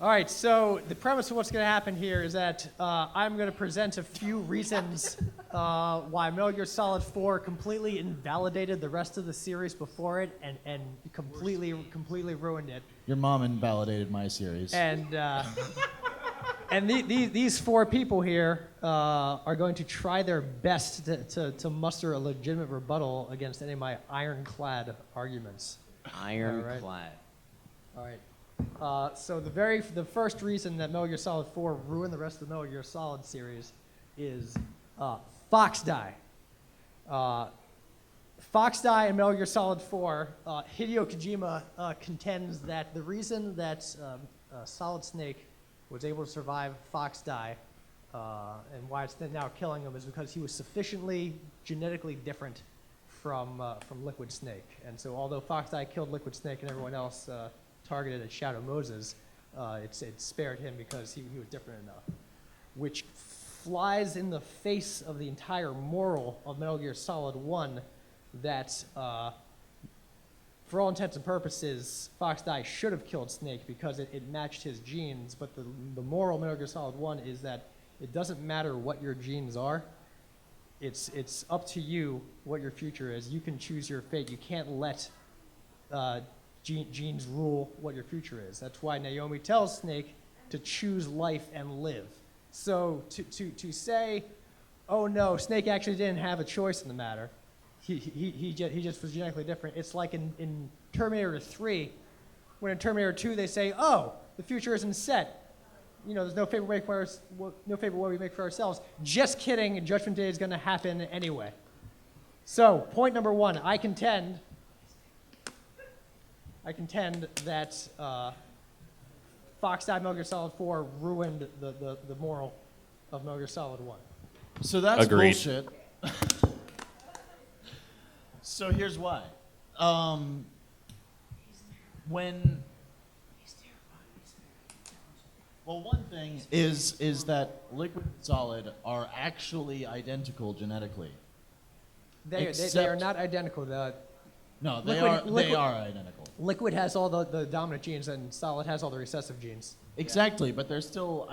All right, so the premise of what's going to happen here is that I'm going to present a few reasons why Metal Gear Solid 4 completely invalidated the rest of the series before it and completely ruined it. Your mom invalidated my series. And these four people here are going to try their best to muster a legitimate rebuttal against any of my ironclad arguments. Ironclad. All right. So the first reason that Metal Gear Solid 4 ruined the rest of the Metal Gear Solid series is Fox Die. Fox Die in Metal Gear Solid 4, Hideo Kojima contends that the reason that Solid Snake was able to survive Fox Die and why it's now killing him is because he was sufficiently genetically different from Liquid Snake. And so although Fox Die killed Liquid Snake and everyone else targeted at Shadow Moses, it spared him because he was different enough, which flies in the face of the entire moral of Metal Gear Solid 1 that, for all intents and purposes, Fox Die should have killed Snake because it matched his genes, but the moral of Metal Gear Solid 1 is that it doesn't matter what your genes are. It's up to you what your future is. You can choose your fate. You can't let genes rule what your future is. That's why Naomi tells Snake to choose life and live. So to say, oh no, Snake actually didn't have a choice in the matter. He just was genetically different. It's like in Terminator 3, when in Terminator 2 they say, oh, the future isn't set. You know, there's no favorite way we make for ourselves. Just kidding, Judgment Day is going to happen anyway. So, point number one, I contend that Fox Die Metal Gear Solid 4 ruined the moral of Metal Gear Solid 1. So that's Agreed. bullshit. So here's why. One thing is that Liquid and Solid are actually identical genetically. They are not identical. No, they are identical. Liquid has all the dominant genes, and Solid has all the recessive genes. Exactly, but they're still.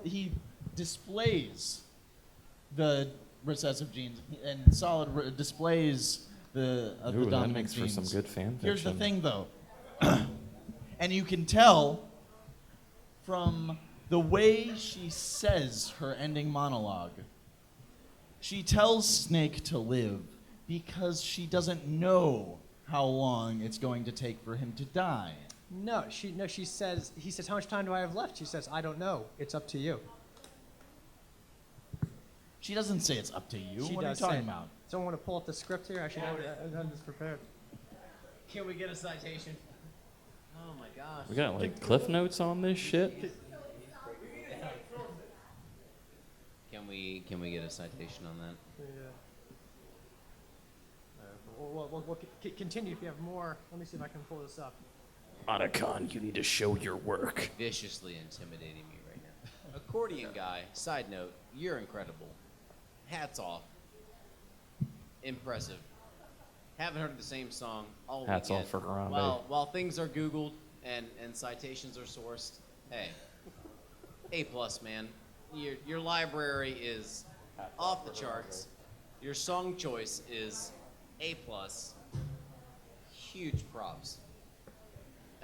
He displays the recessive genes, and Solid displays the dominant that makes genes. for some good fan fiction. Here's the thing, though, and you can tell from the way she says her ending monologue. She tells Snake to live because she doesn't know how long it's going to take for him to die. She says, he says, how much time do I have left? She says, I don't know. It's up to you. She doesn't say it's up to you. She What are you does talking say. about? Someone want to pull up the script here? I should have this prepared. Can we get a citation? Oh my gosh. We got like cliff notes on this shit. Can we get a citation on that? We'll continue if you have more. Let me see if I can pull this up. Otacon, you need to show your work. Viciously intimidating me right now. Accordion guy, side note, you're incredible. Hats off. Impressive. Haven't heard the same song all Hats weekend. off for Harambe. While things are Googled and citations are sourced, hey, A+, man. Your library is off the charts. Your song choice is A+. Huge props.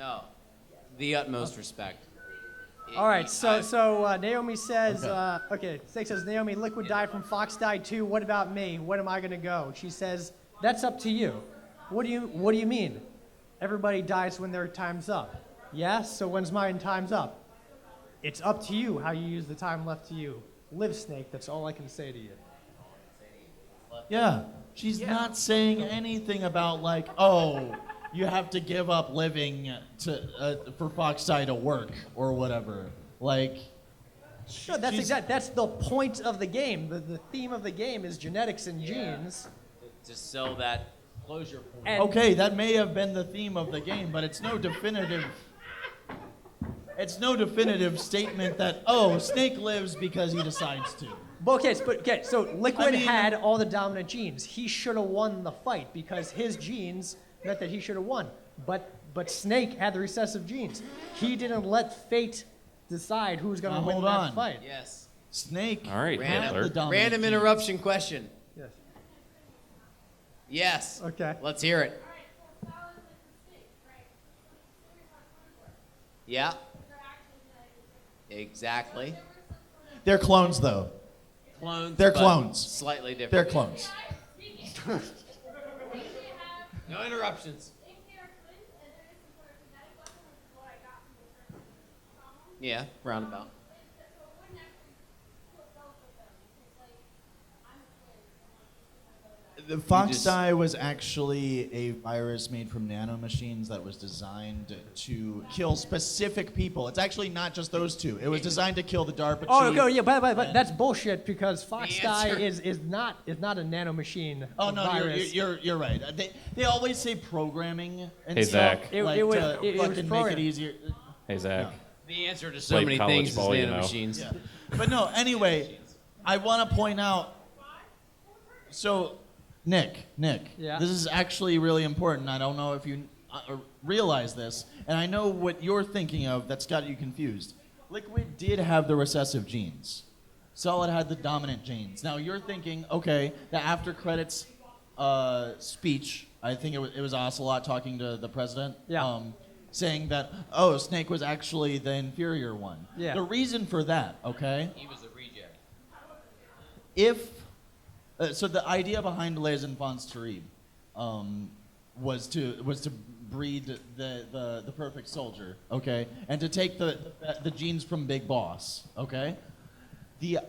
Oh, the utmost respect. All right, so Naomi says, Snake says, Naomi, Liquid died from Fox died too. What about me? When am I gonna go? She says, that's up to you. What do you mean? Everybody dies when their time's up. Yeah, so when's mine time's up? It's up to you how you use the time left to you. Live, Snake, that's all I can say to you. Yeah, she's not saying anything about like, oh, you have to give up living for Fox Die to work or whatever. Like, No, that's the point of the game. The theme of the game is genetics and genes. To sell that closure point. And okay, that may have been the theme of the game, but it's no definitive. It's no definitive statement that Snake lives because he decides to. So Liquid had all the dominant genes. He should have won the fight because his genes meant that he should have won. But but Snake had the recessive genes. He didn't let fate decide who's going to Now, win hold that on. fight. Yes. Snake. All right, Random. Hitler. the dominant Random genes. interruption question. Yes. Yes. Okay. Let's hear it. Yeah. Exactly. They're clones, though. Clones. They're but clones. Slightly different. They're clones. No interruptions. Yeah, roundabout. The Fox just- dye was actually a virus made from nanomachines that was designed to kill specific people. It's actually not just those two. It was designed to kill the DARPA Oh, chief. okay, yeah, but that's bullshit because Fox The dye answer- is not a nanomachine Oh no, virus. you're right. They always say programming and Hey, stuff, Zach. It- like it was- to it was fucking make it programmed. easier. Hey, Zach. The answer to so Played many college things is ball, you know. nanomachines. Yeah. But no, anyway, I want to point out. So, Nick, Yeah. this is actually really important. I don't know if you realize this, and I know what you're thinking of that's got you confused. Liquid did have the recessive genes. Solid had the dominant genes. Now you're thinking, okay, the after credits speech. I think it was Ocelot talking to the president. Yeah. Saying that, oh, Snake was actually the inferior one. Yeah. The reason for that, okay? He was a reject. If so, the idea behind Les Enfants Terribles was to breed the perfect soldier, okay, and to take the genes from Big Boss, okay. The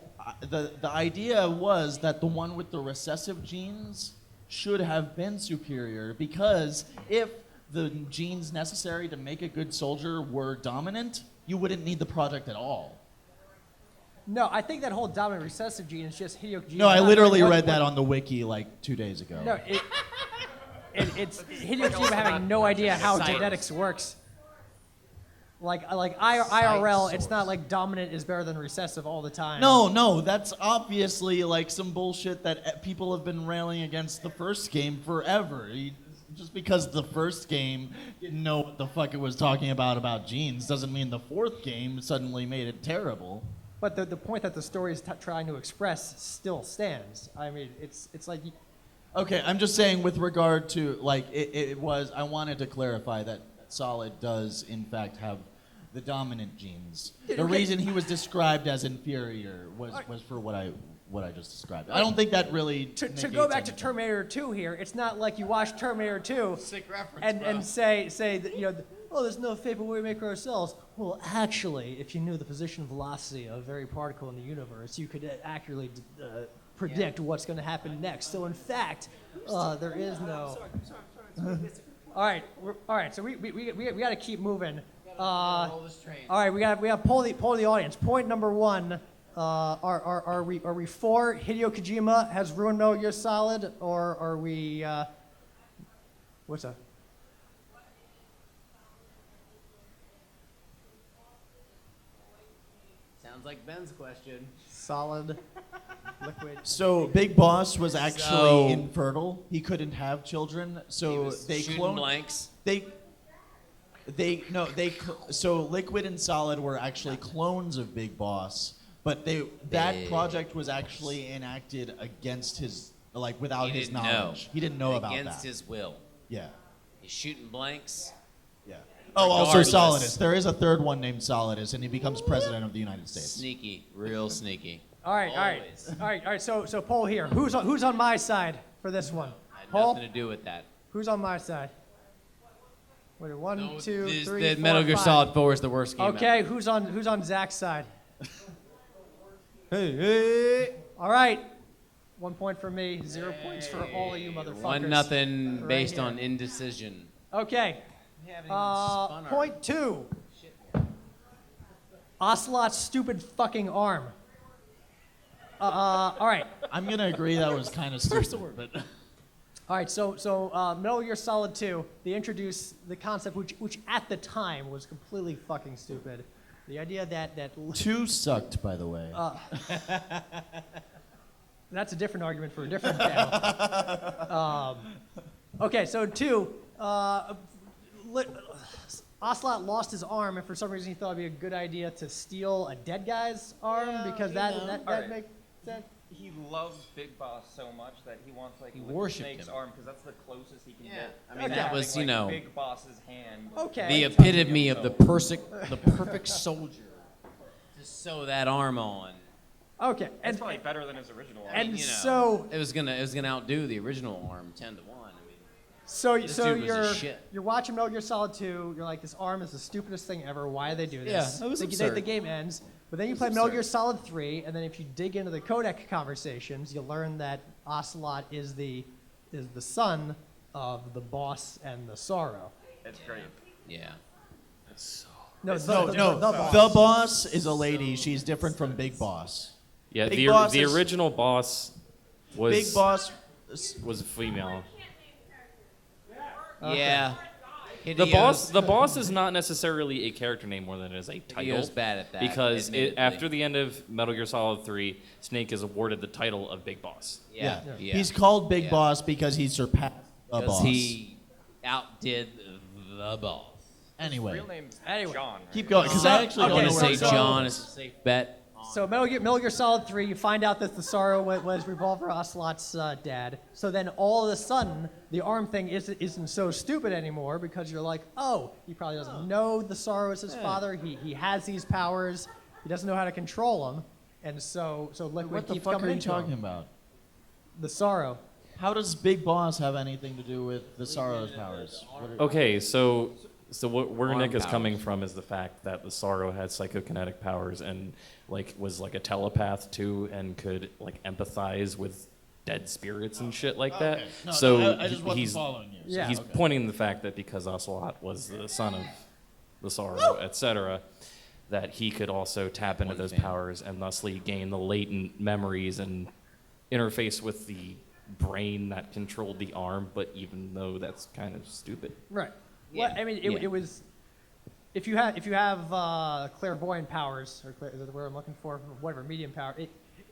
idea was that the one with the recessive genes should have been superior because if the genes necessary to make a good soldier were dominant, you wouldn't need the project at all. No, I think that whole dominant recessive gene is just Hideo Kojima. No, I not literally knowing read that on the wiki like 2 days ago. No, it's Hideo Kojima having no idea how Science. genetics works. IRL, it's not like dominant is better than recessive all the time. No, that's obviously like some bullshit that people have been railing against the first game forever. Just because the first game didn't know what the fuck it was talking about genes doesn't mean the fourth game suddenly made it terrible. But the point that the story is trying to express still stands. I mean, it's like Okay, I'm just saying with regard to like it was. I wanted to clarify that Solid does in fact have the dominant genes. The Okay. reason he was described as inferior was for what I just described. I don't think that really to negates go back to anything. Terminator 2 here. It's not like you watch Terminator 2 Sick reference, and say that, you know, oh, there's no fate but we make ourselves. Well, actually, if you knew the position velocity of every particle in the universe, you could accurately predict what's going to happen next. So in fact, there is no. All right. So we got to keep moving. Roll this train. All right, we got to poll the audience. Point number one: are we for Hideo Kojima has ruined Metal Gear Solid, or are we? What's up? Sounds like Ben's question. Solid, liquid. So Big Boss was actually So- infertile. He couldn't have children. He So was they shooting cloned. blanks. So Liquid and Solid were actually clones of Big Boss, but that Big. project was actually enacted against his without He his didn't knowledge. know. He didn't know about Against that. his will. Yeah. He's shooting blanks. Yeah. Oh, also Regardless. Solidus. There is a third one named Solidus, and he becomes president of the United States. Sneaky. Real sneaky. All right. Always. So poll here. Who's on my side for this one? Had Poll. nothing to do with that. Who's on my side? Wait, one, No, two, this- three, the four, Metal Gear five. Solid 4 is the worst game Okay, ever. who's on Zach's side? Hey. All right. 1 point for me, 0 points for all of you motherfuckers. 1-0 Right based here. on indecision. Okay. Point two. Ocelot's stupid fucking arm. All right. I'm gonna agree that was kind of stupid, but All right, so Metal Gear Solid 2, they introduced the concept, which at the time was completely fucking stupid. The idea that 2 sucked, by the way. that's a different argument for a different panel. Okay, so 2, Ocelot lost his arm, and for some reason he thought it'd be a good idea to steal a dead guy's arm because that Alright. makes sense. He loves Big Boss so much that he wants like He Liquid worshipped Snake's him. arm because that's the closest he can Yeah. get. I mean, Okay. that was, Having, you like, know, Big Boss's hand. Okay. the epitome of the perfect soldier to sew that arm on. Okay, It's and probably better than his original arm. and You know, so it was gonna outdo the original arm 10-1. I mean, so This so dude was a shit. you're watching Metal Gear Solid 2. You're like, this arm is the stupidest thing ever. Why do they do this? Yeah, it was the, absurd. the game ends, but then you It was play Metal absurd. Gear Solid 3, and then if you dig into the codec conversations, you learn that Ocelot is the son of the boss and the Sorrow. It's great. yeah. No, No, the boss is a lady. She's different from Big Boss. Yeah, Big the Boss the is- original boss was Big Boss. was a female. Yeah. The boss is not necessarily a character name more than it is a title. Hidio's bad at that, Because admittedly. after the end of Metal Gear Solid 3, Snake is awarded the title of Big Boss. Yeah. He's called Big Yeah. Boss because he surpassed the Because boss. he outdid the boss. Anyway, Real name's Anyway. John. Right? keep going because I actually I'm don't gonna know say where so- John is a safe bet. So Metal Gear Solid 3, you find out that the Sorrow was Revolver Ocelot's dad. So then all of a sudden, the arm thing isn't so stupid anymore because you're like, oh, he probably doesn't know the Sorrow is his father. He has these powers. He doesn't know how to control them. And so Liquid What the keeps fuck coming are you into talking him. about? The Sorrow. How does Big Boss have anything to do with the Sorrow's powers? What are- Okay, so where Arm Nick is powers. coming from is the fact that the Sorrow had psychokinetic powers and like was like a telepath too and could like empathize with dead spirits and shit like that. Okay. No, so no, I just wasn't he's following you. Yeah. he's Okay. pointing the fact that because Ocelot was the son of the Sorrow, etc., that he could also tap into One those fan. powers and thusly gain the latent memories and interface with the brain that controlled the arm. But even though that's kind of stupid. Right. Yeah, Well, I mean, yeah. it was. If you have clairvoyant powers, or is that the word I'm looking for, or whatever, medium power,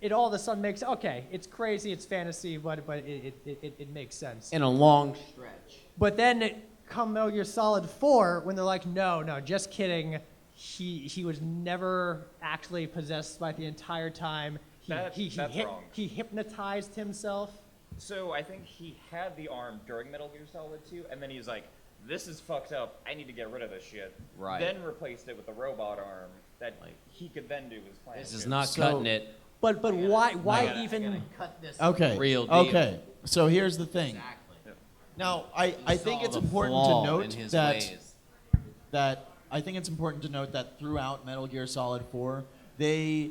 it all of a sudden makes, okay, it's crazy, it's fantasy, but it makes sense. In a long stretch. But then come Metal Gear Solid 4, when they're like, no, just kidding, he was never actually possessed by the entire time. That's wrong. He hypnotized himself. So I think he had the arm during Metal Gear Solid 2, and then he's like, this is fucked up. I need to get rid of this shit. Right. Then replaced it with a robot arm that he could then do his plan. This is shit. not So- cutting it. But why I even? gotta cut this Okay. real deal. Okay. So here's the thing. Exactly. Now, I He think saw it's the important flaw to in note his that ways. I think it's important to note that throughout Metal Gear Solid 4, they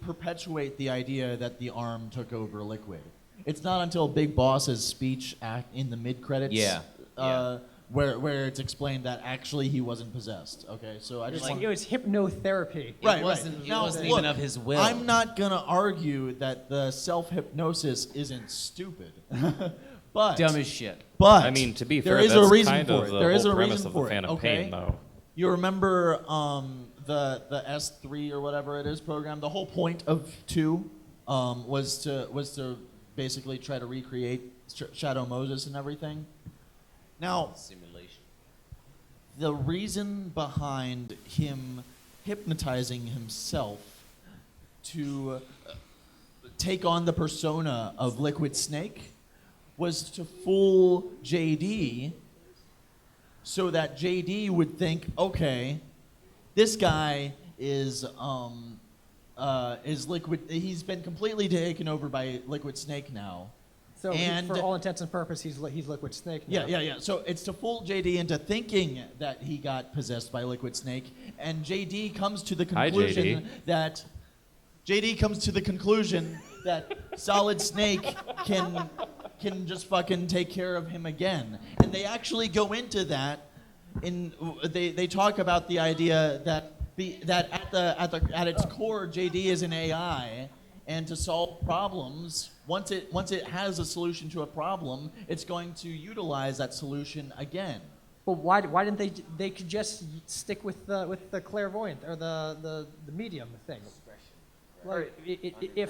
perpetuate the idea that the arm took over Liquid. It's not until Big Boss's speech act in the mid credits, Yeah. where it's explained that actually he wasn't possessed. Okay, so I just want It was hypnotherapy. Right, It wasn't, right. it Now, wasn't look, even of his will. I'm not gonna argue that the self hypnosis isn't stupid, but Dumb as shit. But I mean, to be there fair, is that's a reason kind for of it. the There is whole a premise reason of the for it. Phantom Okay. Pain, though. You remember the S3 or whatever it is program? The whole point of 2 was to basically try to recreate Shadow Moses and everything. Now, Simulation. the reason behind him hypnotizing himself to take on the persona of Liquid Snake was to fool JD so that JD would think, okay, this guy is Liquid. He's been completely taken over by Liquid Snake now. So And- for all intents and purposes, he's Liquid Snake now. Yeah. So it's to fool JD into thinking that he got possessed by Liquid Snake, and JD comes to the Hi, conclusion that Solid Snake can just fucking take care of him again. And they actually go into that. They talk about the idea that at its core, JD is an AI, and to solve problems, once it has a solution to a problem, it's going to utilize that solution again. But why didn't they could just stick with the clairvoyant or the medium thing? Like, if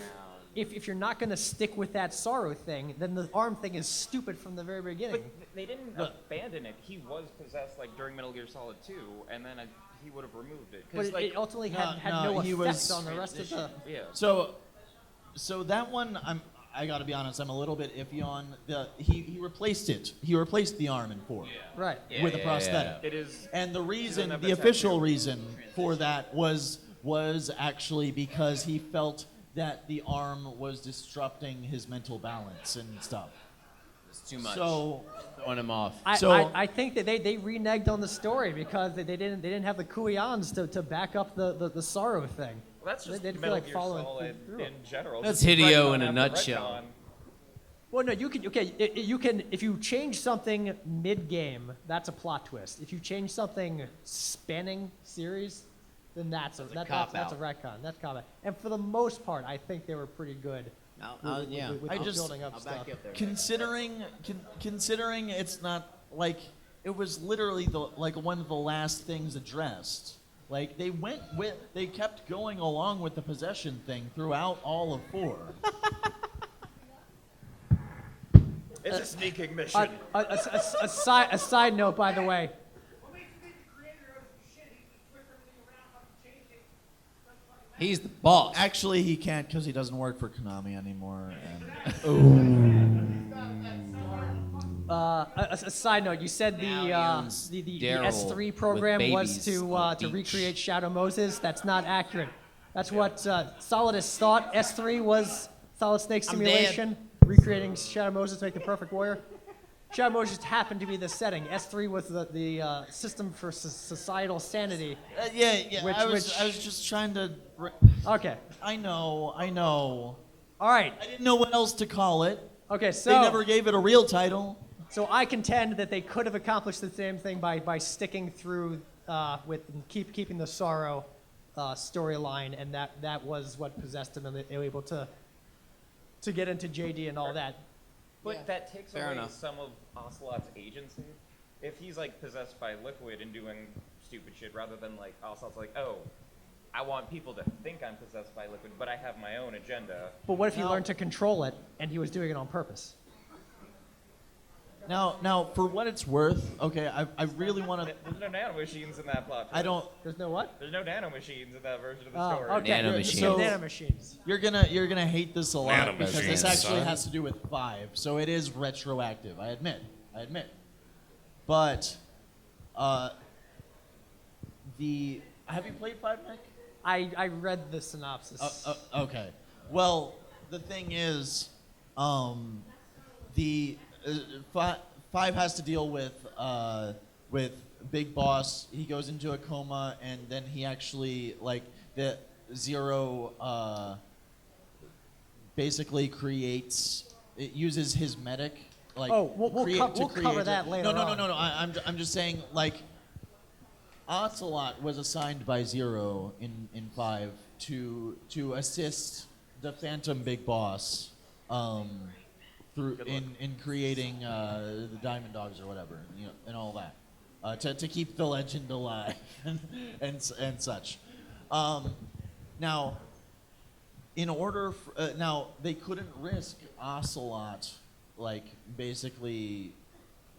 if you're not going to stick with that sorrow thing, then the arm thing is stupid from the very beginning. But they didn't abandon it. He was possessed like during Metal Gear Solid 2, and then he would have removed it. But Like, it ultimately had No, no he effect was- on the rest of the. yeah. So that one, I gotta be honest, I'm a little bit iffy on. He replaced it. He replaced the arm in 4 Right. with a prosthetic. It is. And the reason, have the the official tattoo. reason for that was actually because he felt that the arm was disrupting his mental balance and stuff. It's too much. So Throwing him off. I think that they reneged on the story because they didn't have the Kuions to back up the sorrow thing. Well, that's just They didn't feel Metal like Gear following Solid through. in general. That's Just Hideo retcon in a after nutshell. retcon. Well, no, you can. Okay, you can. If you change something mid-game, that's a plot twist. If you change something spanning series, then that's a cop-out. retcon. That's cop out. And for the most part, I think they were pretty good. Yeah. with I just- building up I'll stuff. back you up there. considering it's not like it was literally one of the last things addressed. Like they kept going along with the possession thing throughout all of 4. It's a sneaking mission. A side note, by the way. He's the boss. Actually, he can't because he doesn't work for Konami anymore. And A side note, you said the Daryl S3 with program was babies on to the beach. recreate Shadow Moses. That's not accurate. That's what Solidus thought. S3 was Solid Snake I'm dead. simulation, recreating Shadow Moses to make the perfect warrior. Shadow Moses happened to be the setting. S3 was the system for societal sanity. yeah. Which- I was which- just trying to. Okay. I know. All right. I didn't know what else to call it. Okay. They never gave it a real title. So I contend that they could have accomplished the same thing by sticking through with keeping the sorrow storyline, and that was what possessed him, and they were able to get into JD and all that. But Yeah, that takes fair away enough. some of Ocelot's agency. If he's like possessed by Liquid and doing stupid shit, rather than like Ocelot's like, oh, I want people to think I'm possessed by Liquid, but I have my own agenda. But what if he Now- learned to control it and he was doing it on purpose? Now, for what it's worth, okay, I really want to. There's no nanomachines in that plot. I don't. There's no what? There's no nanomachines in that version of the Oh, story. okay. Nanomachines. So, So- nanomachines. You're gonna hate this a lot because this Nanomachines, actually son. has to do with 5, so it is retroactive. I admit. But, have you played 5, Nick? I read the synopsis. Okay. Well, the thing is, the 5 has to deal with Big Boss. He goes into a coma, and then he actually the Zero basically creates. It uses his medic. Oh, we'll cover that later No. on. I'm just saying Ocelot was assigned by Zero in 5 to assist the Phantom Big Boss through in creating the Diamond Dogs or whatever, and all that to keep the legend alive and such. Now, in order now they couldn't risk Ocelot basically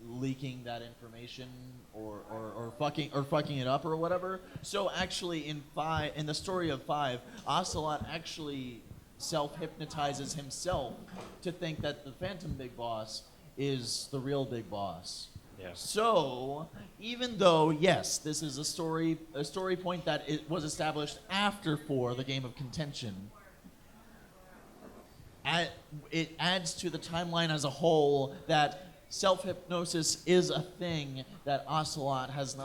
leaking that information or fucking it up or whatever. So actually in the story of 5, Ocelot actually self-hypnotizes himself to think that the Phantom Big Boss is the real Big Boss. Yeah. So, even though, yes, this is a story point that it was established after 4, the game of contention, it adds to the timeline as a whole that self-hypnosis is a thing that Ocelot has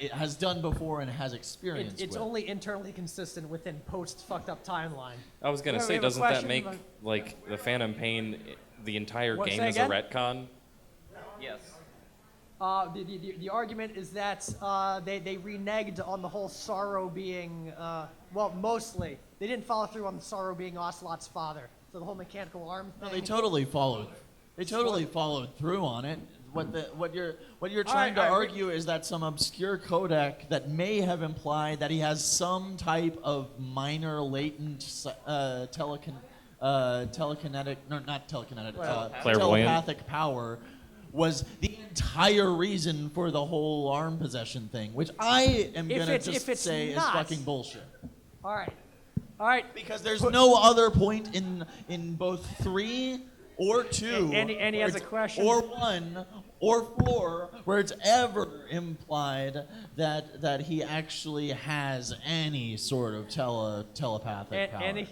it has done before and has experienced It's with. only internally consistent within post fucked up timeline. I was gonna Wait, say, we have a doesn't that question make about- like the Phantom Pain the entire What, game say as a again? retcon? Yes. The argument is that they reneged on the whole sorrow being, mostly. They didn't follow through on the sorrow being Ocelot's father. So the whole mechanical arm No, thing. they totally followed. They totally followed through on it. What you're trying to all right, argue is that some obscure codec that may have implied that he has some type of minor latent telekinetic, no, not telekinetic, Clairvoyant. telepathic power was the entire reason for the whole arm possession thing, which I am If gonna it's- just if it's say not- is fucking bullshit. All right. All right. Because there's no other point in both 3 or 2, And he has where a it's- question. or 1 or 4, where it's ever implied that he actually has any sort of telepathic power. And he,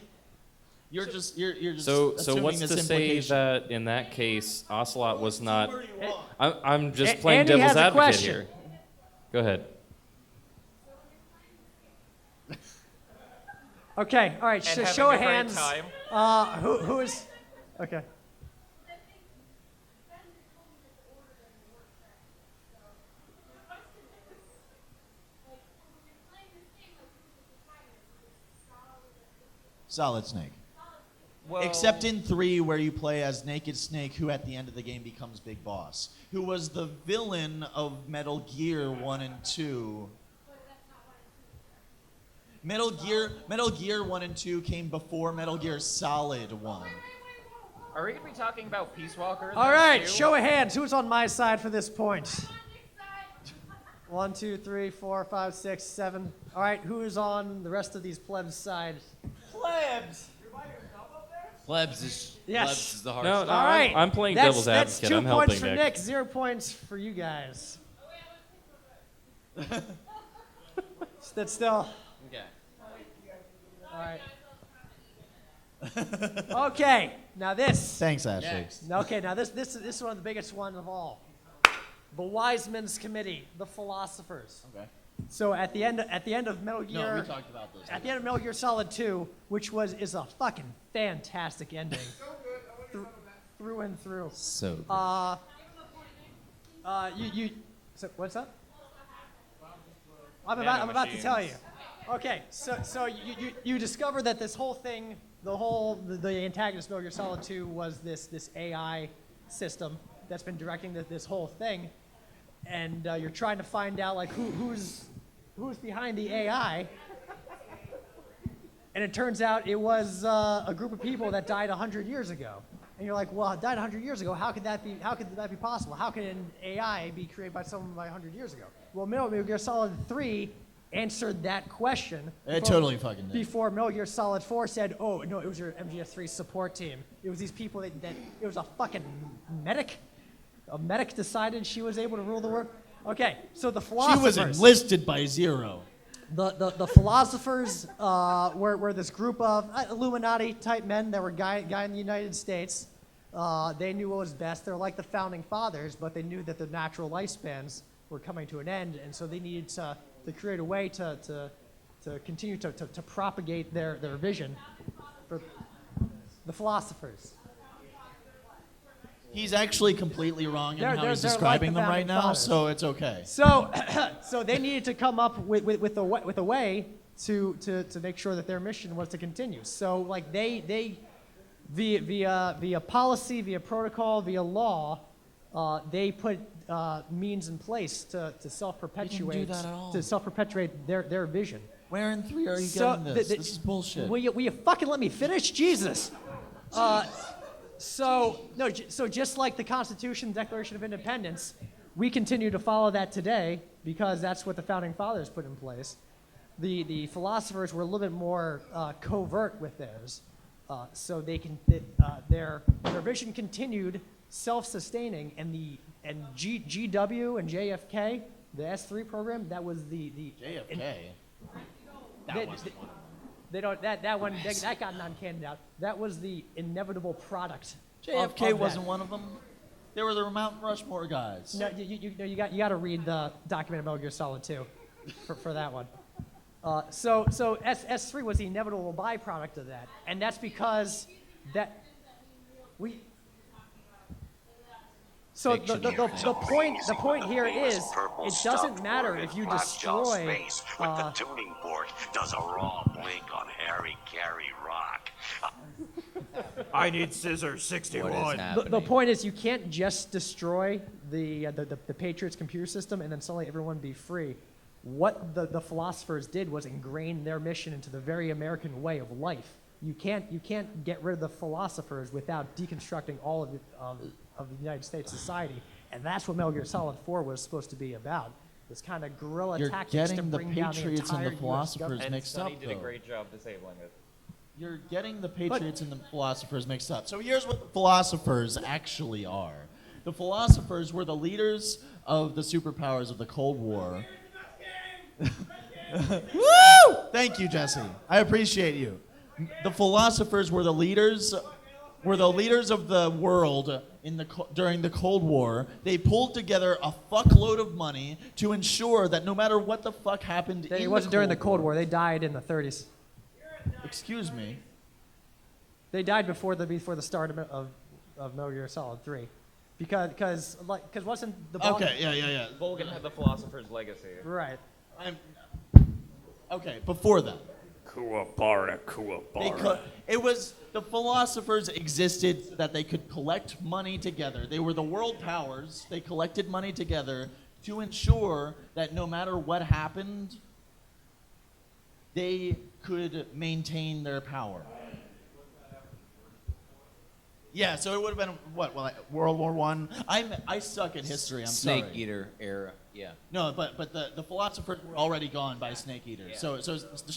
You're just So assuming what's this to say implication. that in that case, Ocelot was not? Where you want. I'm just A- playing Andy has devil's a advocate question. here. Go ahead. okay. All right. And So having show a of great hands. time. Who is? Okay. Solid Snake. Well, Except in 3, where you play as Naked Snake, who at the end of the game becomes Big Boss, who was the villain of Metal Gear 1 and 2. Metal Gear 1 and 2 came before Metal Gear Solid 1. are we gonna be talking about Peace Walker? All right. Show of hands. Who's on my side for this point? 1, 2, 3, 4, 5, 6, 7. All right. Who is on the rest of these plebs' side? Plebs! Plebs is Yes. Plebs is the hard No, stuff. no, All right. I'm playing that's, devil's that's advocate. 2 I'm points helping for Nick. Nick, 0 points for you guys. That's still. Okay. All right. Okay. Now this. Thanks, Ashley. Next. Okay. Now this is one of the biggest ones of all. The Wiseman's Committee, the philosophers. Okay. So at the end of Metal Gear. No, we talked about this. At the end of Metal Gear Solid 2, which is a fucking fantastic ending. Through and through. So good. So what's up? I'm about to tell you. Okay, so you discover that this whole thing, the antagonist of Metal Gear Solid 2 was this AI system that's been directing this whole thing, and you're trying to find out like who's behind the AI. And it turns out it was a group of people that died 100 years ago. And you're like, well, it died 100 years ago. How could that be possible? How could an AI be created by someone by 100 years ago? Well, Metal Gear Solid 3 answered that question. It totally fucking did. Before Metal Gear Solid 4 said, oh, no, it was your MGS3 support team. It was these people that it was a fucking medic. A medic decided she was able to rule the world. Okay, so the She philosophers. was enlisted by Zero. The philosophers were this group of Illuminati type men that were guy in the United States. They knew what was best. They're like the founding fathers, but they knew that the natural lifespans were coming to an end, and so they needed to create a way to continue to propagate their vision for the philosophers. He's actually completely wrong in They're- how they're- he's they're describing like the them right founding now, fathers. so it's okay. So, so they needed to come up with a way to make sure that their mission was to continue. So, like they via policy, via protocol, via law, they put means in place to self-perpetuate that at all. their vision. Where in 3 are you So getting this? This is bullshit. Will you fucking let me finish? Jesus. So just like the Constitution, Declaration of Independence, we continue to follow that today because that's what the founding fathers put in place. The philosophers were a little bit more covert with theirs, so their vision continued self-sustaining, and GW and JFK, the S3 program, that was the JFK. They- They don't that one that got non-canned out. That was the inevitable product. JFK of wasn't that. one of them. They were the Mount Rushmore guys. No, you got to read the document of Metal Gear Solid 2 for that one. So S3 was the inevitable byproduct of that, and that's because that we. So the point here is it doesn't matter if you destroy. With the tuning fork does a raw blink on Harry Carey rock. I need scissors 61. What is The happening? point is, you can't just destroy the Patriots' computer system and then suddenly everyone be free. What the philosophers did was ingrain their mission into the very American way of life, you can't get rid of the philosophers without deconstructing all of the United States society, and that's what Metal Gear Solid 4 was supposed to be about. This kind of guerrilla You're tactics to getting the bring down the Patriots and entire the US philosophers government. And mixed Sonny up, did a though. great job disabling it. You're getting the Patriots and the philosophers mixed up. So here's what the philosophers actually are. The philosophers were the leaders of the superpowers of the Cold War. Woo! Thank you, Jesse. I appreciate you. The philosophers were the leaders of the world during the Cold War. They pulled together a fuckload of money to ensure that no matter what the fuck happened It wasn't during the Cold War. They died in the 30s. Excuse me. They died before the start of Metal Gear Solid 3, because wasn't the bomb Okay, yeah. Volgan had the philosopher's legacy. right? Okay, before that. Kuwabara. It was the philosophers existed so that they could collect money together. They were the world powers. They collected money together to ensure that no matter what happened, they could maintain their power. Yeah, so it would have been what? Well, World War One. I suck at history. I'm Snake sorry. Eater era. Yeah. No, but the philosophers were already gone by Snake Eater. So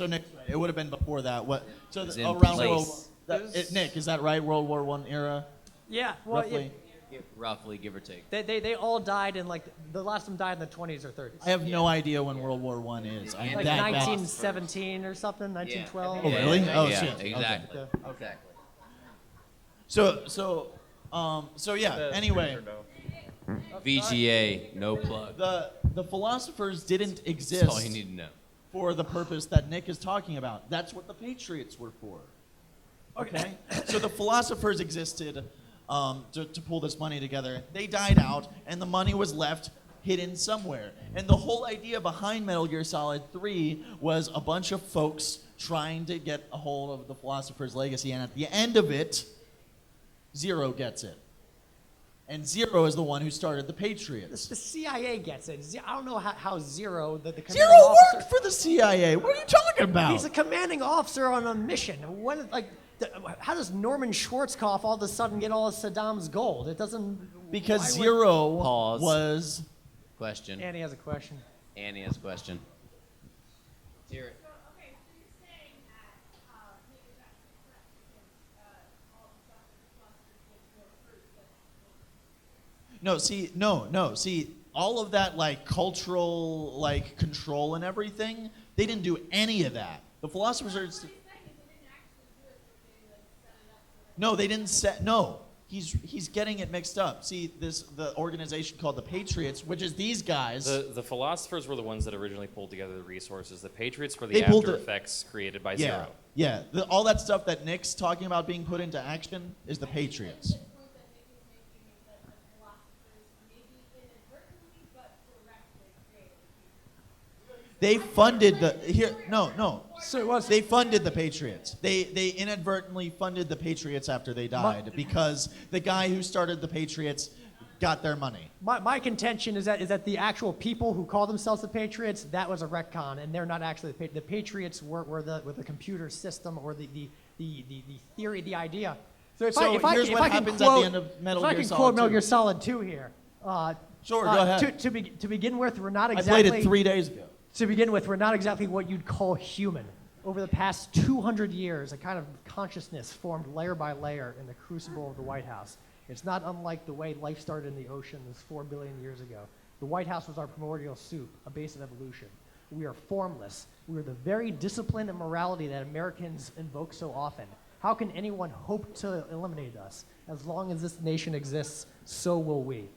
Nick, it would have been before that. What? So was in around place. Nick, is that right? World War One era, Yeah, well, roughly. Roughly, give or take. they all died in the last of them died in the 20s or 30s. I have no idea when World War One is. I'm Like that bad. 1917 or something, 1912. Oh, really? Oh, yeah, shit. Exactly. Okay. Exactly. So yeah. Anyway, VGA, no plug. the philosophers didn't That's exist all you need to know. for the purpose that Nick is talking about. That's what the Patriots were for. Okay? So the philosophers existed to pull this money together. They died out, and the money was left hidden somewhere. And the whole idea behind Metal Gear Solid 3 was a bunch of folks trying to get a hold of the philosopher's legacy, and at the end of it, Zero gets it. And Zero is the one who started the Patriots. The CIA gets it. I don't know how Zero, the commanding Zero officer, worked for the CIA. What are you talking about? he's a commanding officer on a mission. How does Norman Schwarzkopf all of a sudden get all of Saddam's gold? It doesn't. Because why would- Zero Pause. was. Question. Annie has a question. Annie has a question. Let's hear it. Okay, so you're saying that maybe that's correct because all the philosophers get more fruit than No, see, all of that like cultural like control and everything, they didn't do any of that. The philosophers are. No, they didn't set. No, he's getting it mixed up. See, the organization called the Patriots, which is these guys. The philosophers were the ones that originally pulled together the resources. The Patriots were They the pulled after the- effects created by yeah, Zero. yeah. All that stuff that Nick's talking about being put into action is the Patriots. the point that Nick is making is that the philosophers maybe inadvertently but directly created They funded the here. No. So it was. They funded the Patriots. They inadvertently funded the Patriots after they died because the guy who started the Patriots got their money. My contention is that the actual people who call themselves the Patriots, that was a retcon, and they're not actually the Patriots were the computer system or the theory, the idea. So if So I here's can what happens at quote, the end of Metal if I Gear can Solid quote Metal 2. Gear Solid 2 here. Sure, go ahead. To begin with, we're not I exactly. played it 3 days ago. To begin with, we're not exactly what you'd call human. Over the past 200 years, a kind of consciousness formed layer by layer in the crucible of the White House. It's not unlike the way life started in the oceans 4 billion years ago. The White House was our primordial soup, a base of evolution. We are formless. We are the very discipline and morality that Americans invoke so often. How can anyone hope to eliminate us? As long as this nation exists, so will we.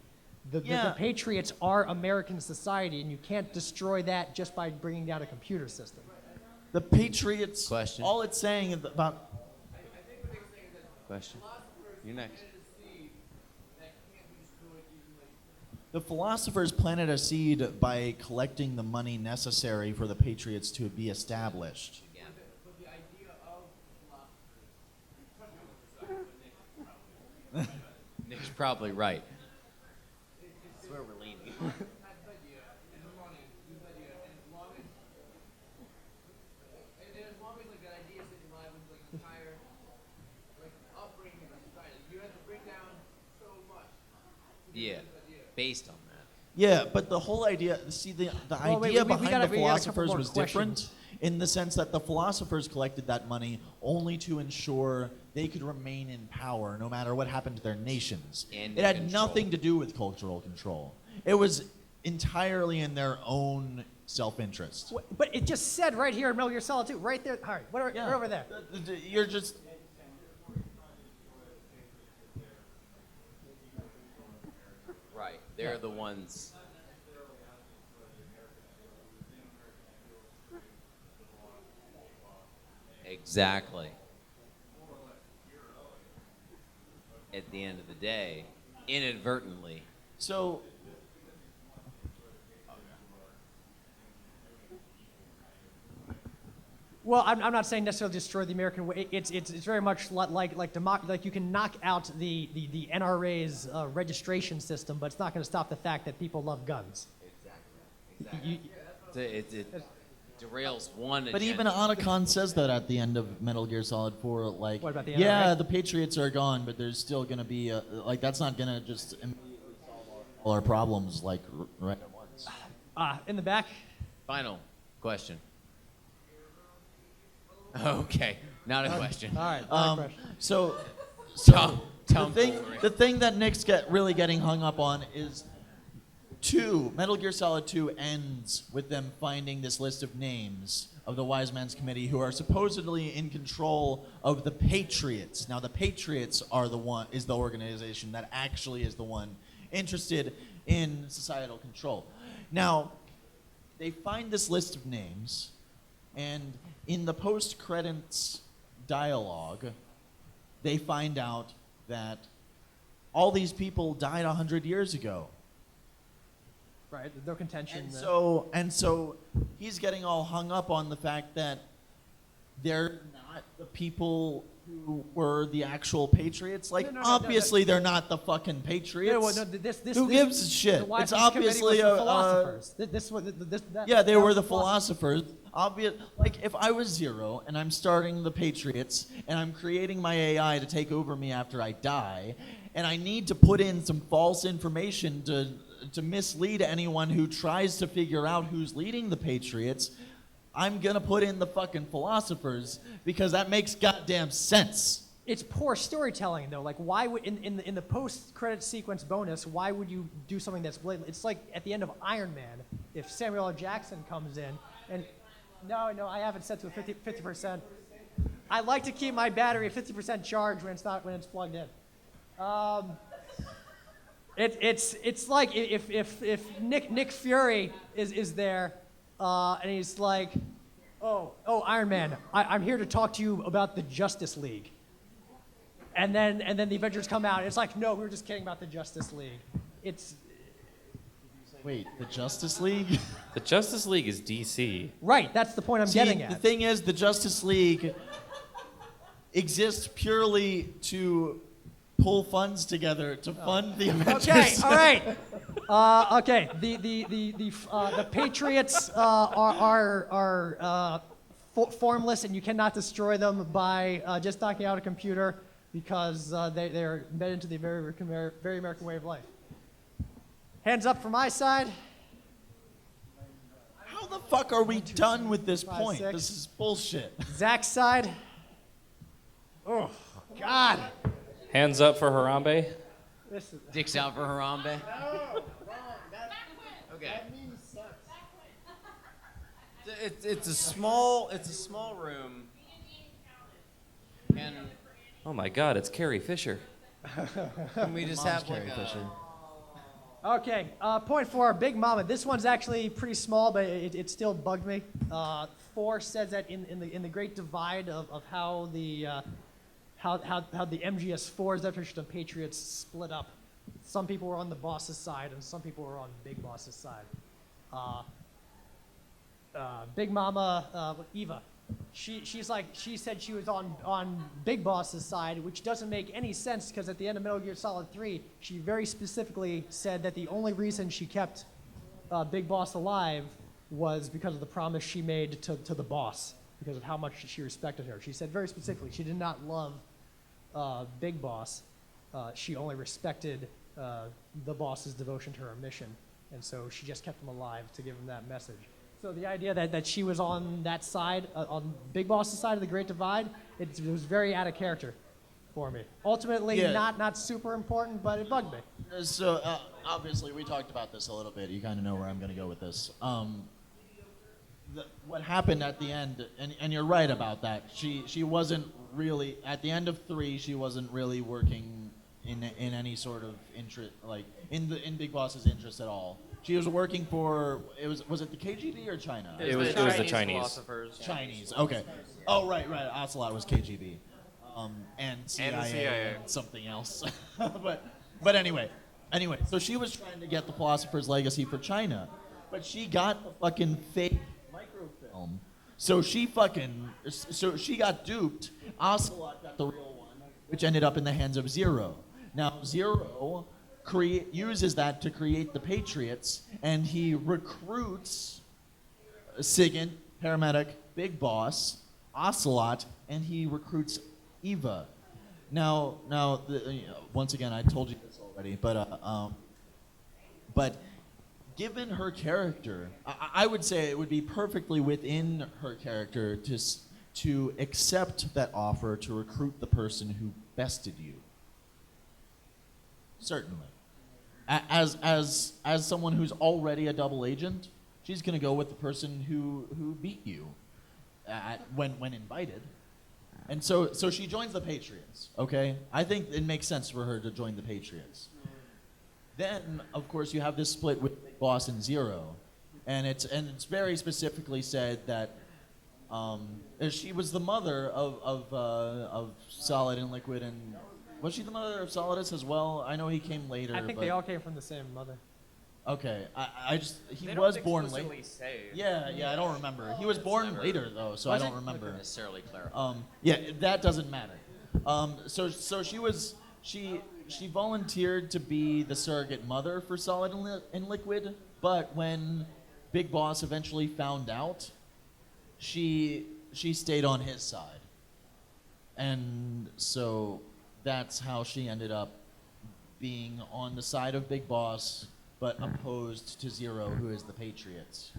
The Patriots are American society, and you can't destroy that just by bringing down a computer system. The Patriots. Question. All it's saying is about. Question. You're next. The philosophers planted a seed by collecting the money necessary for the Patriots to be established. Nick's probably right. That's where we're leaning. Yeah, based on that. Yeah, but the whole idea, see, the Well, wait, idea we behind gotta- the we got a couple philosophers more was questions. different in the sense that the philosophers collected that money only to ensure they could remain in power no matter what happened to their nations. And It had in control. nothing to do with cultural control. It was entirely in their own self-interest. But it just said right here in Metal Gear Solid 2, right there. All right, right over there. You're just... Right. They're the ones. Exactly. At the end of the day, inadvertently. So... Well, I'm not saying necessarily destroy the American way. It's very much like you can knock out the NRA's registration system, but it's not going to stop the fact that people love guns. Exactly. It derails one. But even Otacon says that at the end of Metal Gear Solid 4, like, What about the yeah, NRA? the Patriots are gone, but there's still going to be, like, that's not going to just immediately solve all our problems, like, right at once. In the back. Final question. Okay, not a question. All right. Final question. So Tom the Foolery. thing that Nick's really getting hung up on is Metal Gear Solid 2 ends with them finding this list of names of the Wise Man's Committee who are supposedly in control of the Patriots. Now the Patriots is the organization that actually is the one interested in societal control. Now, they find this list of names, and in the post-credits dialogue, they find out that all these people died 100 years ago. Right. There's no contention. And so he's getting all hung up on the fact that they're not the people who were the actual Patriots. Like, No, obviously they're not the fucking Patriots. Who gives a shit? The Wise It's Man's Committee obviously was the a philosophers. yeah, they that were was the philosophers. Like, if I was Zero and I'm starting the Patriots and I'm creating my AI to take over me after I die, and I need to put in some false information to mislead anyone who tries to figure out who's leading the Patriots, I'm gonna put in the fucking philosophers because that makes goddamn sense. It's poor storytelling, though. Like, why would in the post-credit sequence bonus, why would you do something that's blatant? It's like at the end of Iron Man, if Samuel L. Jackson comes in and no, I have it set to a 50%. I like to keep my battery at 50% charged when it's plugged in. It's like if Nick Fury is there, and he's like, oh Iron Man, I'm here to talk to you about the Justice League. And then the Avengers come out. And it's like, no, we were just kidding about the Justice League. Wait, the Justice League? The Justice League is DC. Right. That's the point I'm getting at. The thing is, the Justice League exists purely to pull funds together to fund the Avengers. Okay. All right. Okay. The Patriots are formless, and you cannot destroy them by just knocking out a computer because they're embedded into the very American way of life. Hands up for my side. How the fuck are we done with this 5, point? 6. This is bullshit. Zach's side. Oh, God. Hands up for Harambe. This is, Dicks out for Harambe. Okay. It's a small room. And Oh my God, it's Carrie Fisher. can we just have like a, okay, point 4, Big Mama. This one's actually pretty small, but it still bugged me. 4 says that in the Great Divide of how the MGS4's definition of Patriots split up. Some people were on the boss's side, and some people were on Big Boss's side. Big Mama Eva, she said she was on Big Boss's side, which doesn't make any sense because at the end of Metal Gear Solid 3, she very specifically said that the only reason she kept Big Boss alive was because of the promise she made to the boss, because of how much she respected her. She said very specifically she did not love Big Boss. She only respected the boss's devotion to her mission, and so she just kept him alive to give him that message. So the idea that she was on that side, on Big Boss's side of the Great Divide, it was very out of character for me. Ultimately, Yeah. not super important, but it bugged me. So obviously, we talked about this a little bit. You kind of know where I'm going to go with this. What happened at the end, and you're right about that. She wasn't really at the end of 3. She wasn't really working in any sort of interest, like in Big Boss's interest at all. She was working for was it the KGB or China? It was the Chinese. Philosophers. Chinese. Okay. Oh right. Ocelot was KGB, and CIA and, CIA. something else. but anyway. So she was trying to get the Philosopher's Legacy for China, but she got the fucking fake microfilm. So she got duped. Ocelot got the real one, which ended up in the hands of Zero. Now Zero uses that to create the Patriots, and he recruits Sigint, Paramedic, Big Boss, Ocelot, and he recruits Eva. Now, once again, I told you this already, but given her character, I would say it would be perfectly within her character to accept that offer to recruit the person who bested you. Certainly. As someone who's already a double agent, she's gonna go with the person who beat you when invited, and so she joins the Patriots. Okay, I think it makes sense for her to join the Patriots. Then, of course, you have this split with Big Boss and Zero, and it's very specifically said that she was the mother of Solid and Liquid, and was she the mother of Solidus as well? I know he came later. I think they all came from the same mother. Okay, he They was don't born explicitly late. say. Yeah, I don't remember. He was born later though, so I Was don't it? remember. Necessarily clarify. Yeah, that doesn't matter. So she volunteered to be the surrogate mother for Solid and Liquid, but when Big Boss eventually found out, she stayed on his side, and so that's how she ended up being on the side of Big Boss, but opposed to Zero, who is the Patriots.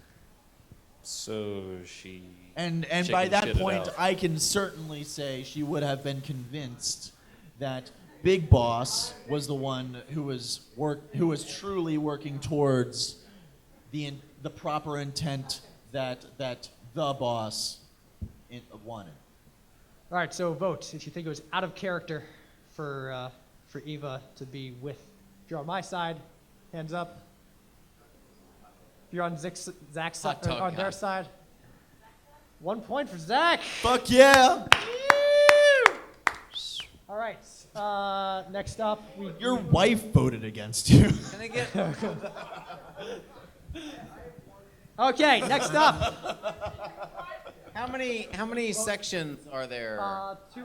So she. And by chicken that shitted point, out. I can certainly say she would have been convinced that Big Boss was the one who was truly working towards the proper intent that the boss wanted. All right, so vote if you think it was out of character for Eva to be with. If you're on my side, hands up. If you're on Zach's side, Hot dog or on their guy. side, 1 point for Zach. Fuck yeah! All right, next up, Your wife voted against you. Can I get? Okay, next up, How many sections are there?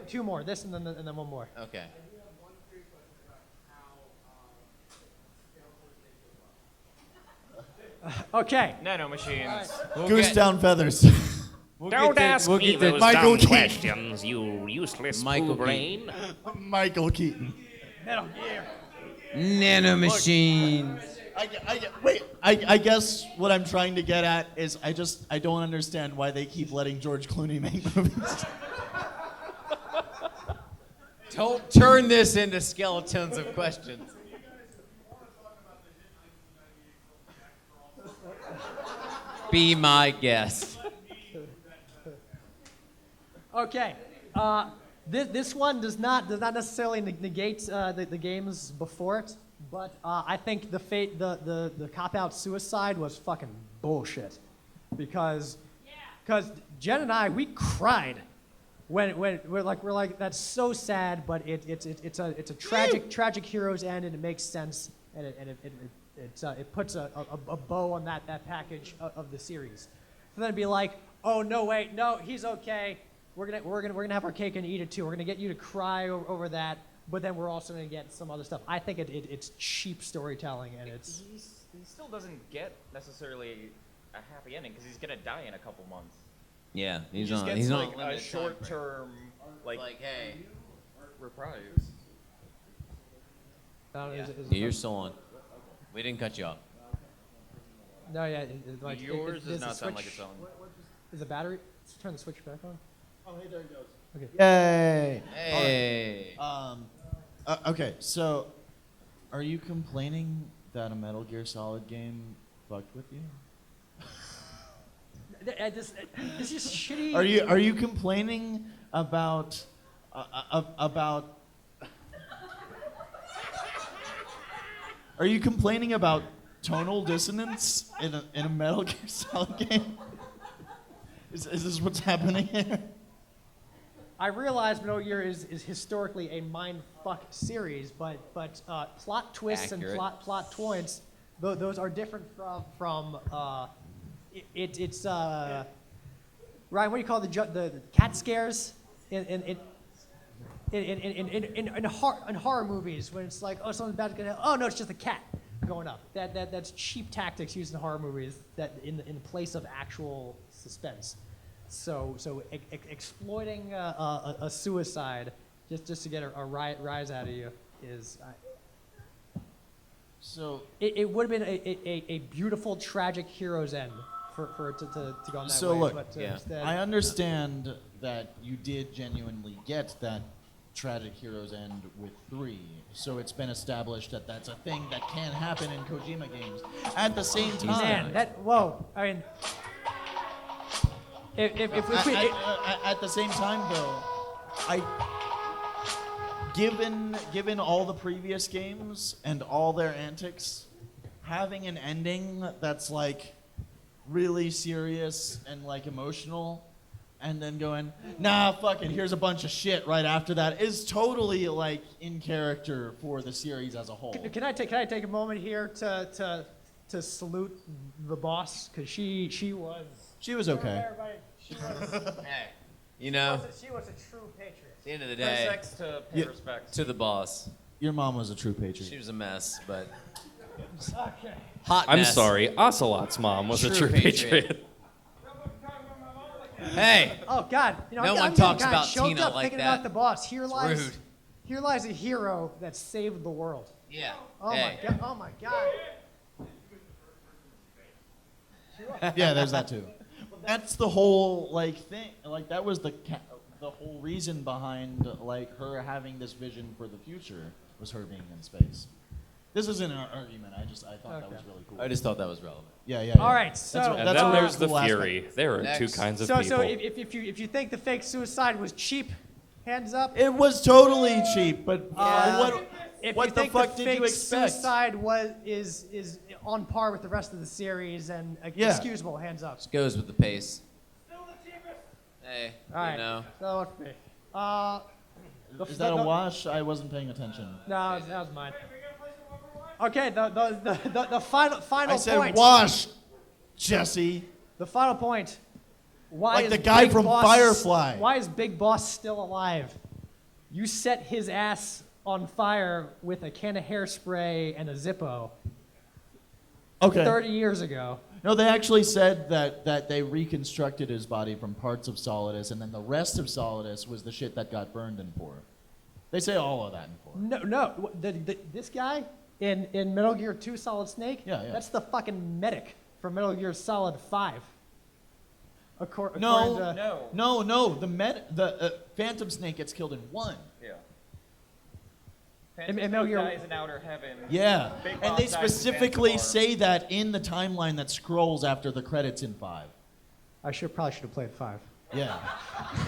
two more. This and then one more. Okay. Okay. Nano machines. Goose down feathers. Don't ask me those Michael dumb Keaton. questions, you useless Michael poo brain. Michael Keaton. Metal Gear. Nanomachines. I guess what I'm trying to get at is I don't understand why they keep letting George Clooney make movies. Don't turn this into skeletons of questions. Be my guest. Okay. This one does not necessarily negate the games before it, but I think the cop out suicide was fucking bullshit, because Jen and I, we cried when we're like that's so sad, but it's a tragic hero's end, and it makes sense, and it puts a bow on that package of the series. So then be like, oh no, wait, no, he's okay. We're gonna have our cake and eat it too. We're gonna get you to cry over that, but then we're also gonna get some other stuff. I think it's cheap storytelling, and it's He still doesn't get necessarily a happy ending because he's gonna die in a couple months. Yeah, He he's just on. gets He's like on a limited short time frame. term, like Hey, reprise. You're still on. We didn't cut you off. No, yeah. Yours does does the not sound like switch- its own. Is the battery? Let's turn the switch back on. Oh, hey, there it goes. Okay. Yay! Hey. Okay, so are you complaining that a Metal Gear Solid game fucked with you? This is shitty. Are you complaining about about? Are you complaining about tonal dissonance in a Metal Gear Solid game? Is this what's happening here? I realize Metal Gear is historically a mind fuck series, but plot twists Accurate. and plot points, those are different from it's Ryan. What do you call the cat scares in horror movies when it's like, oh, something's bad gonna happen. Oh no, it's just a cat going up. That's cheap tactics used in horror movies that in place of actual suspense. So exploiting a suicide just to get a rise out of you is. So It would have been a beautiful tragic hero's end for it to go on that So way. look, but Yeah. instead, I understand that you did genuinely get that tragic hero's end with 3. So it's been established that that's a thing that can happen in Kojima games. At the same time, man, whoa! I mean, if we at the same time though, given all the previous games and all their antics, having an ending that's like really serious and like emotional, and then going, nah, fuck it, here's a bunch of shit right after that, is totally like in character for the series as a whole. can I take a moment here to salute the boss because she was okay. Everybody, she was, Hey. You know, she was a true patriot. at the end of the Press day, X to pay Yeah. respects. to the boss. Your mom was a true patriot. She was a mess, but Okay. hot I'm mess. sorry, Ocelot's mom was a True true patriot. patriot. Hey, Oh God! You know, No I'm one getting talks kinda about choked Tina up like thinking that. about the boss. Here lies rude. a hero that saved the world. yeah. Oh hey. my God! Oh my God! Yeah, there's that too. That's the whole like thing. Like that was the whole reason behind like her having this vision for the future was her being in space. This isn't an argument. I thought that was really cool. I just thought that was relevant. Yeah. All right, so And That's then a there's the cool aspect. fury. There are two Next. kinds of so people. if you think the fake suicide was cheap, hands up. It was totally cheap, but If what you the think fuck the did you fake expect? suicide is on par with the rest of the series and Yeah. excusable, hands up. Goes with the pace. Hey, All right. you know. So what's me? Is that a wash? I wasn't paying attention. No, that was mine. Okay, the final I said point. wash, Jesse. The final point. Why Like is the guy Big from Boss, Firefly. Why is Big Boss still alive? You set his ass on fire with a can of hairspray and a Zippo Okay. 30 years ago. No, they actually said that they reconstructed his body from parts of Solidus, and then the rest of Solidus was the shit that got burned in 4. They say all of that in 4. No. This guy in Metal Gear 2 Solid Snake, Yeah. that's the fucking medic from Metal Gear Solid 5. According No, to, no. The Phantom Snake gets killed in 1. Yeah. In Phantom Metal Snake Gear- dies in Outer Heaven. Yeah, Big and Boss they dies in specifically Zanzibar. say that in the timeline that scrolls after the credits in 5. I probably should have played 5. Yeah.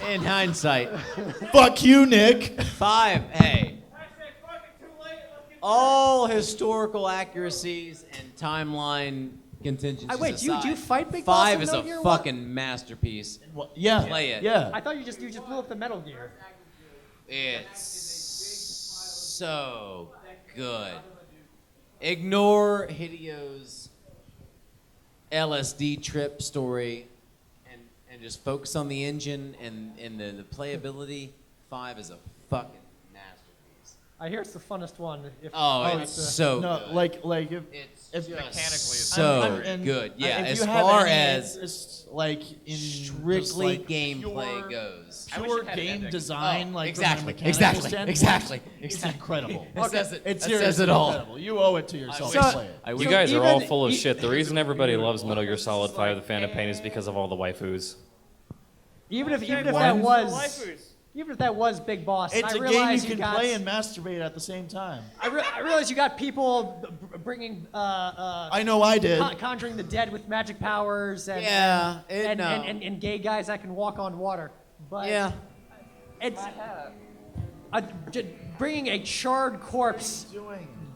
In hindsight, Fuck you, Nick. 5. Hey. All historical accuracies and timeline contingencies Wait, do you aside, fight Big Boss 5 in is Metal a Gear? What? fucking masterpiece. Well, yeah. Play it. Yeah. I thought you just blew up the Metal Gear. It's so good. Ignore Hideo's LSD trip story and just focus on the engine and the playability. 5 is a fucking masterpiece. I hear it's the funnest one. Oh, it's so No, good. like if It's if- just mechanically it's so and good. Yeah, if as you have far any as interest, like in just, strictly like, gameplay pure- goes. I wish pure it had an game ending. design, Oh, like exactly, from a mechanical exactly, standpoint, exactly, it's exactly. incredible. That says it. It's That says seriously it all. incredible. You owe it to yourself wish- to play it. I You wish- guys are all even- full of e- shit. The reason everybody loves Metal Gear Solid 5: The Phantom Pain is because of all the waifus. Even if that was Big Boss, It's I a game realize you can got, play and masturbate at the same time. I realize you got people bringing I know I did. conjuring the dead with magic powers and Yeah, and gay guys that can walk on water. But Yeah. it's bringing a charred corpse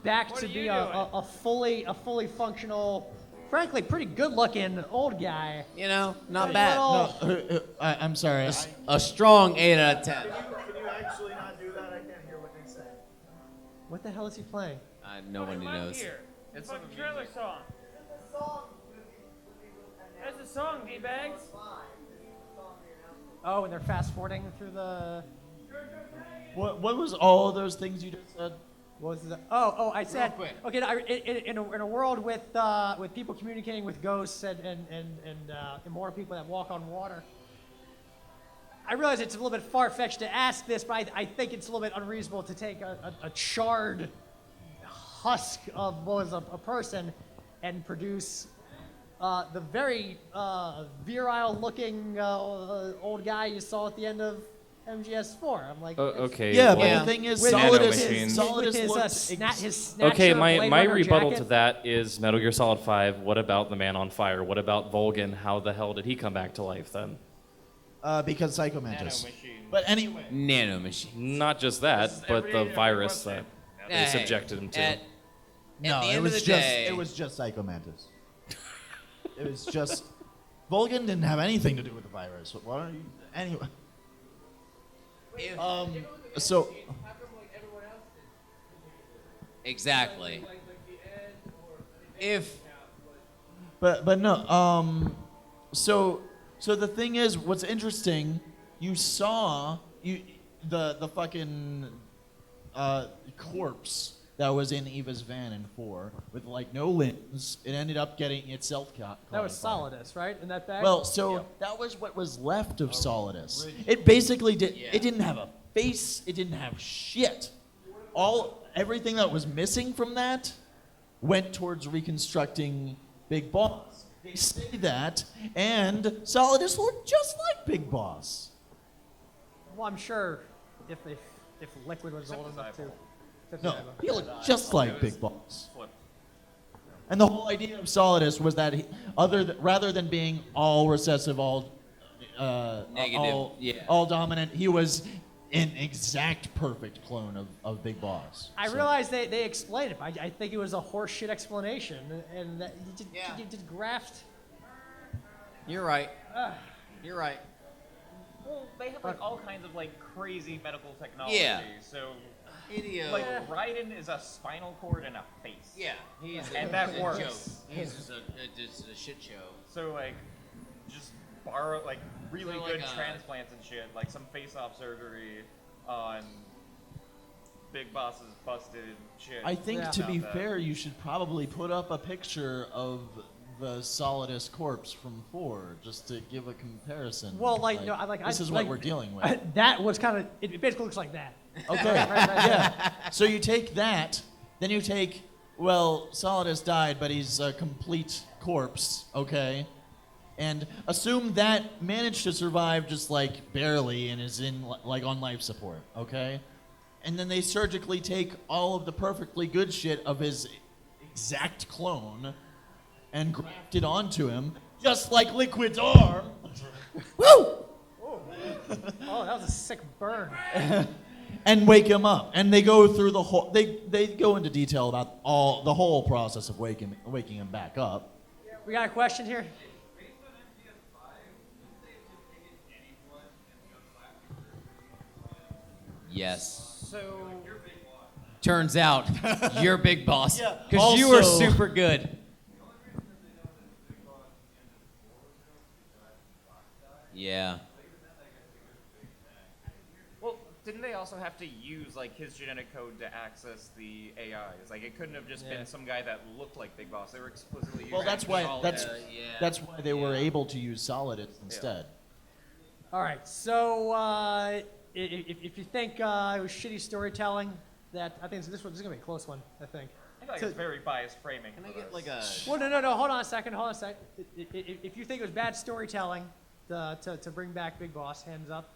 back to be a fully functional, frankly pretty good looking old guy. You know, not A bad. little- I'm sorry. A strong 8 out of 10. Can you actually not do that? I can't hear what they say. What the hell is he playing? Nobody knows. It's Fucking some trailer music. song. That's the song, D-bags. Oh, and they're fast forwarding through the. What was all of those things you just said? What was the? Oh, I said. quick. Okay, in a world with people communicating with ghosts and immortal people that walk on water. I realize it's a little bit far-fetched to ask this, but I think it's a little bit unreasonable to take a charred husk of what was a person and produce the very virile-looking old guy you saw at the end of MGS4. I'm like, Okay. Yeah, well- but Yeah. the thing is, with Solidus- his, Solidus with his, looked his Snatcher Okay, my Blade Runner rebuttal jacket. to that is Metal Gear Solid 5. What about the Man on Fire? What about Volgin? How the hell did he come back to life then? because Psycho Mantis. But anyway, Nano machine. Not just that, but the virus that they Hey, subjected him to. At no, the it end was of the just day, it was just Psycho Mantis. It was just Volgin didn't have anything to do with the virus. Why don't you anyway? if- So exactly. If But no. So the thing is, what's interesting, you saw the fucking corpse that was in Eva's van in 4 with like no limbs. It ended up getting itself caught. That was Solidus, right? In that bag? Well, so that was what was left of Solidus. It basically did. Yeah. It didn't have a face. It didn't have shit. Everything that was missing from that went towards reconstructing Big Boss. They say that, and Solidus looked just like Big Boss. well, I'm sure if Liquid was old enough to. No, he looked just like Big Boss. And the whole idea of Solidus was that rather than being all recessive, all Negative, yeah. all dominant, he was an exact perfect clone of Big Boss. I So- realize they explained it, but I think it was a horseshit explanation, and that you did graft. you're right. You're right. Well, they have like all kinds of like crazy medical technology. Yeah. So Idiot. like Raiden is a spinal cord and a face. Yeah, he's And that a works. joke. He's just a shit show. So like, just borrow like really So, good like, transplants and shit, like some face-off surgery on Big Boss's busted shit. I think Yeah. to be About that. fair, you should probably put up a picture of the Solidus corpse from 4 just to give a comparison. Well, no, this is what we're dealing with. That was kind of. It basically looks like that. Okay, yeah. So you take that, then you take, well, Solidus died, but he's a complete corpse, okay? And assume that managed to survive just like barely and is in like on life support, okay? And then they surgically take all of the perfectly good shit of his exact clone and graft it onto him, just like Liquid's arm. Woo! Oh, that was a sick burn. And wake him up. And they go through the whole. They go into detail about the whole process of waking him back up. We got a question here. Yes. So Turns out you're Big Boss Yeah, because you were also- super good. Yeah. well, Didn't they also have to use like his genetic code to access the AIs? Like it couldn't have just been some guy that looked like Big Boss. They were explicitly using. Well, that's why Solid. that's why they were able to use Solid instead. All right, so if you think it was shitty storytelling, that I think this is gonna be a close one. I think. I feel like it's very biased framing. Can I get like a? Well, no. Hold on a second. If you think it was bad storytelling to bring back Big Boss, hands up.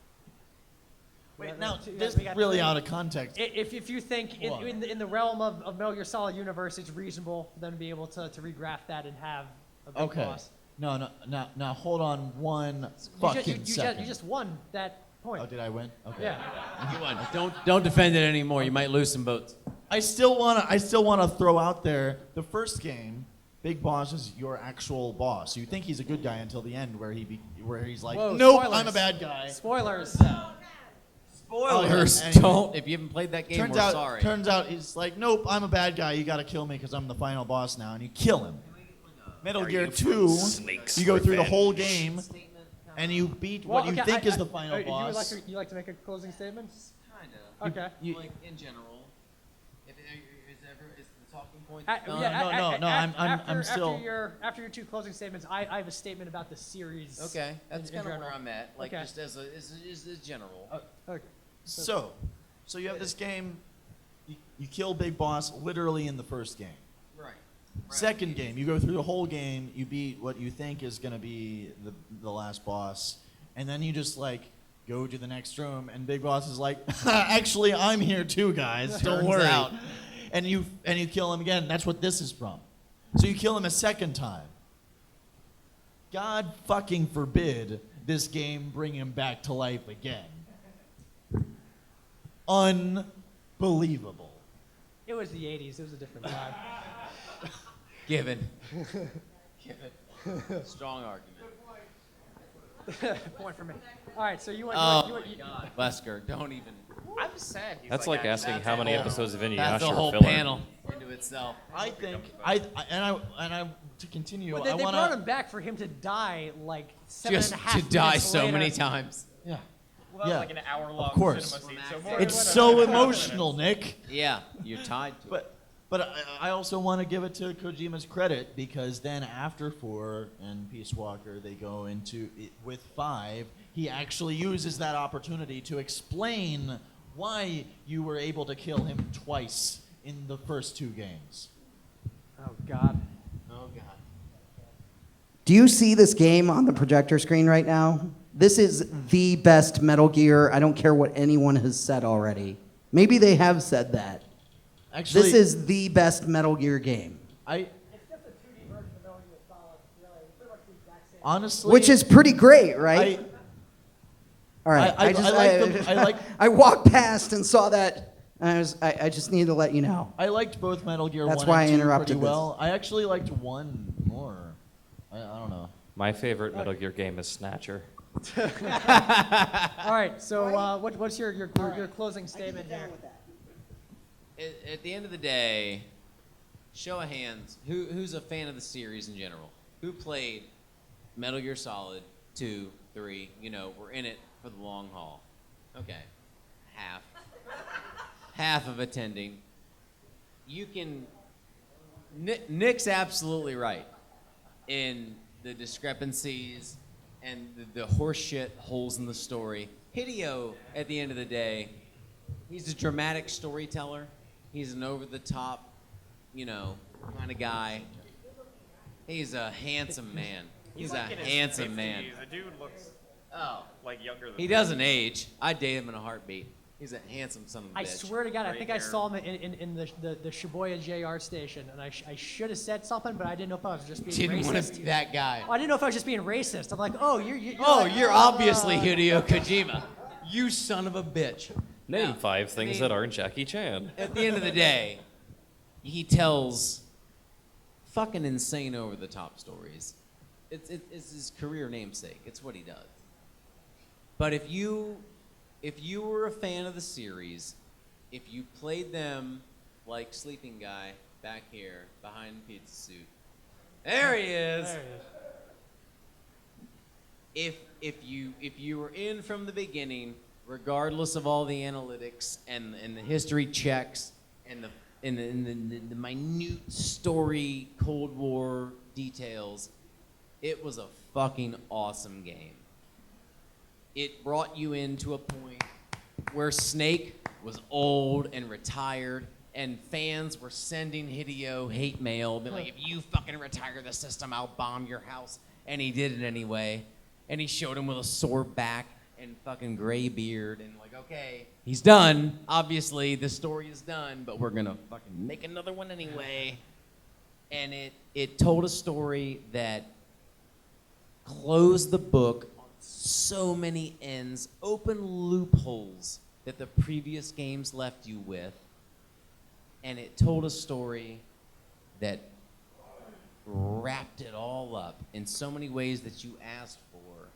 Wait, now We got this three. is really out of context. If you think in the realm of Metal Gear Solid universe, it's reasonable for them to be able to regraft that and have a Big Okay. Boss. No. Now hold on one fucking second. You just won that point. Oh, did I win? Okay. Yeah. You won. Don't defend it anymore. You might lose some votes. I still wanna throw out there the first game. Big Boss is your actual boss. You think he's a good guy until the end, where he's like, Whoa, nope, spoilers. I'm a bad guy. Spoilers. Spoilers. Oh, yeah. Don't. If you haven't played that game, we're sorry. Turns out he's like, nope, I'm a bad guy. You got to kill me because I'm the final boss now, and you kill him. Metal Gear 2, you go through the whole game, and you beat what you think is the final boss. You like to make a closing statement? Kinda. Okay. Like in general, if is the talking point? I'm still. After your two closing statements, I have a statement about the series. Okay, that's in kind of general. where I'm at. Like Okay. just as general. Okay. So you have this game. You kill Big Boss literally in the first game. Right. Second game, you go through the whole game. You beat what you think is going to be the last boss, and then you just like go to the next room, and Big Boss is like, actually, I'm here too, guys. Don't Turns worry. out. And you kill him again. That's what this is from. So you kill him a second time. God fucking forbid this game bring him back to life again. Unbelievable. It was the 80s. It was a different time. Given. Strong argument. Point for me. All right, so you went. Oh you my went, God, Wesker, don't even. I'm sad. He's That's like asking that's how a many whole- episodes of That's Inuyasha the are whole filler. panel into itself. I think to continue. But I they want brought him back for him to die like seven Just and a half to die minutes so later. many times. Yeah. Well, that was like an hour-long course. cinema scene. So It's more so than emotional, Nick. Yeah, you're tied to it. But I also want to give it to Kojima's credit because then after 4 and Peace Walker, they go into it with 5. He actually uses that opportunity to explain why you were able to kill him twice in the first 2 games. Oh God. Oh God. Do you see this game on the projector screen right now? This is the best Metal Gear. I don't care what anyone has said already. Maybe they have said that. Actually, This is the best Metal Gear game. I It's just a 2D version of Metal Gear Solid, really. It's pretty much the exact same. honestly, Which is pretty great, right? All right. I walked past and saw that. And I just need to let you know. I liked both Metal Gear That's 1 why I and 2 interrupted pretty this. well. I actually liked 1 more. I don't know. My favorite Metal Gear game is Snatcher. All right, so what's your closing statement here? At the end of the day, show of hands, who's a fan of the series in general? Who played Metal Gear Solid 2, 3? You know, we're in it for the long haul. Okay, half of attending. You can. Nick's absolutely right in the discrepancies and the horseshit holes in the story. Hideo, at the end of the day, he's a dramatic storyteller. He's an over-the-top, kind of guy. He's a handsome man. He's like a in his handsome man. 50s. The dude looks Oh, like younger than he me. doesn't age. I'd date him in a heartbeat. He's a handsome son of a bitch. I swear to God, I Great think I hair. saw him in the Shibuya JR station, and I should have said something, but I didn't know if I was just being Didn't want racist. to be that guy. I didn't know if I was just being racist. I'm like, oh, you're You're obviously Hideo Kojima. You son of a bitch. Name Now, 5 things that aren't Jackie Chan. At the end of the day, he tells fucking insane over-the-top stories. It's his career namesake. It's what he does. But if you were a fan of the series, if you played them like Sleeping Guy back here behind the pizza suit, there he is. There it is. If you were in from the beginning, regardless of all the analytics and the history checks and the minute story Cold War details, it was a fucking awesome game. It brought you into a point where Snake was old and retired, and fans were sending Hideo hate mail, being like, if you fucking retire the system, I'll bomb your house. And he did it anyway. And he showed him with a sore back and fucking gray beard, and like, okay, he's done. Obviously, the story is done, but we're gonna fucking make another one anyway. And it told a story that closed the book on so many ends, open loopholes that the previous games left you with. And it told a story that wrapped it all up in so many ways that you asked for,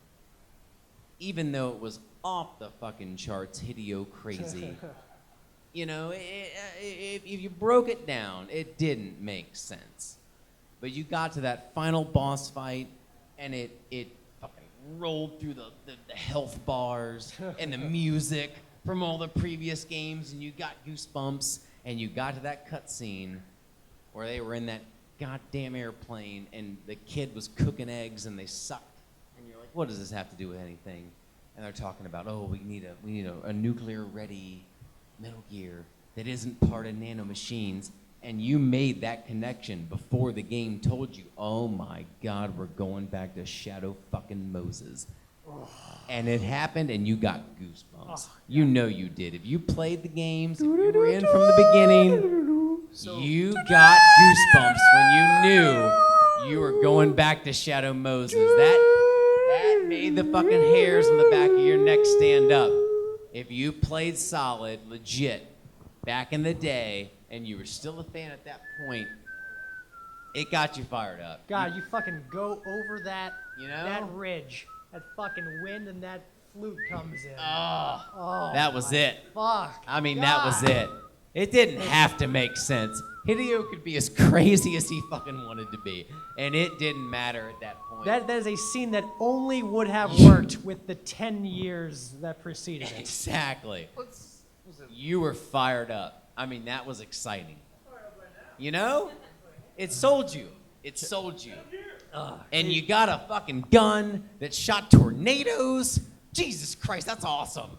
even though it was off the fucking charts, Hideo crazy. You know, if you broke it down, it didn't make sense. But you got to that final boss fight, and it fucking rolled through the health bars and the music from all the previous games, and you got goosebumps, and you got to that cutscene where they were in that goddamn airplane, and the kid was cooking eggs, and they sucked. And you're like, what does this have to do with anything? And they're talking about, oh, we need a nuclear-ready Metal Gear that isn't part of nanomachines. And you made that connection before the game told you, oh my God, we're going back to Shadow fucking Moses. And it happened, and you got goosebumps. You know you did. If you played the games, if you were in from the beginning, you got goosebumps when you knew you were going back to Shadow Moses. That made the fucking hairs on the back of your neck stand up. If you played solid, legit, back in the day, and you were still a fan at that point, it got you fired up. God, you fucking go over that, You know? that ridge, that fucking wind, and that flute comes in. Oh, that was it. Fuck. I mean, that was it. It didn't have to make sense. Hideo could be as crazy as he fucking wanted to be, and it didn't matter at that point. That is a scene that only would have worked with the 10 years that preceded it. Exactly. You were fired up. I mean, that was exciting. You know? It sold you. It sold you. And you got a fucking gun that shot tornadoes. Jesus Christ, that's awesome.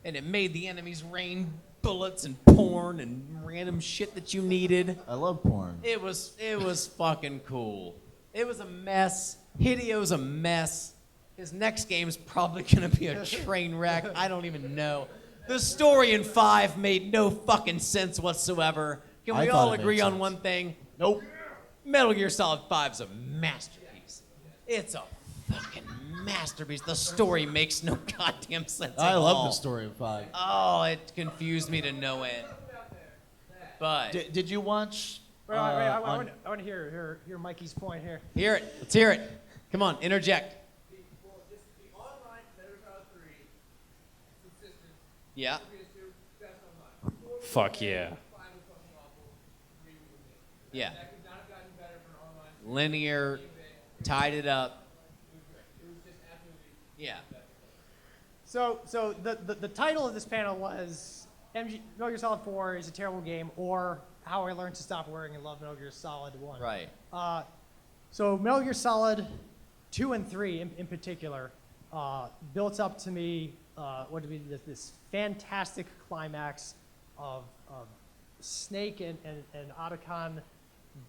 And it made the enemies rain bullets and porn and random shit that you needed. I love porn. It was fucking cool. It was a mess. Hideo's a mess. His next game's probably gonna be a train wreck. I don't even know. The story in 5 made no fucking sense whatsoever. Can we all agree on one thing? Nope. Metal Gear Solid 5's a masterpiece. It's a fucking masterpiece. The story makes no goddamn sense I at love all. the story of 5. Oh, it confused me to no end. But Did you watch? Wait, I want to hear Mikey's point here. hear it. Let's hear it. Come on, interject. Yeah. Fuck yeah. Yeah. Linear, tied it up. Yeah. So the title of this panel was Metal Gear Solid 4 is a terrible game, or How I Learned to Stop Worrying and Love Metal Gear Solid 1. Right. So Metal Gear Solid 2 and 3 in particular built up to me what to be this fantastic climax of Snake and Otacon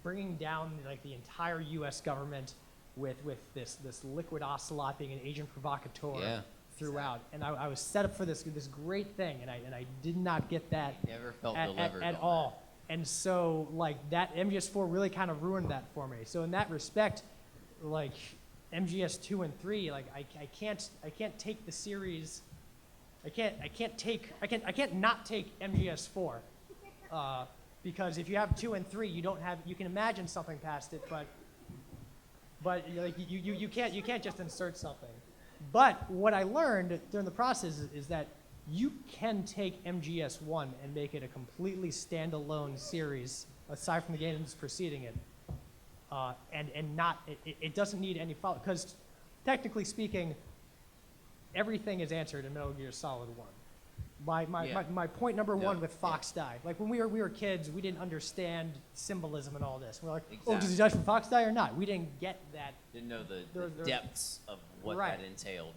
bringing down like the entire U.S. government with this liquid ocelot being an agent provocateur throughout, and I was set up for this great thing, and I did not get that Never felt at delivered all. And so like that MGS4 really kind of ruined that for me. So in that respect, like MGS 2 and 3, like I can't take the series. I can't not take MGS 4. Because if you have 2 and 3, you can imagine something past it, but like you can't just insert something. But what I learned during the process is that you can take MGS1 and make it a completely standalone series aside from the games preceding it, and not it doesn't need any follow, because technically speaking, everything is answered in Metal Gear Solid 1. My point number one Yeah. with Fox Die. Like when we were kids, we didn't understand symbolism and all this. We're like, oh, Exactly. does he die from Fox Die or not? We didn't get that. Didn't know the There- depths of what Right. that entailed.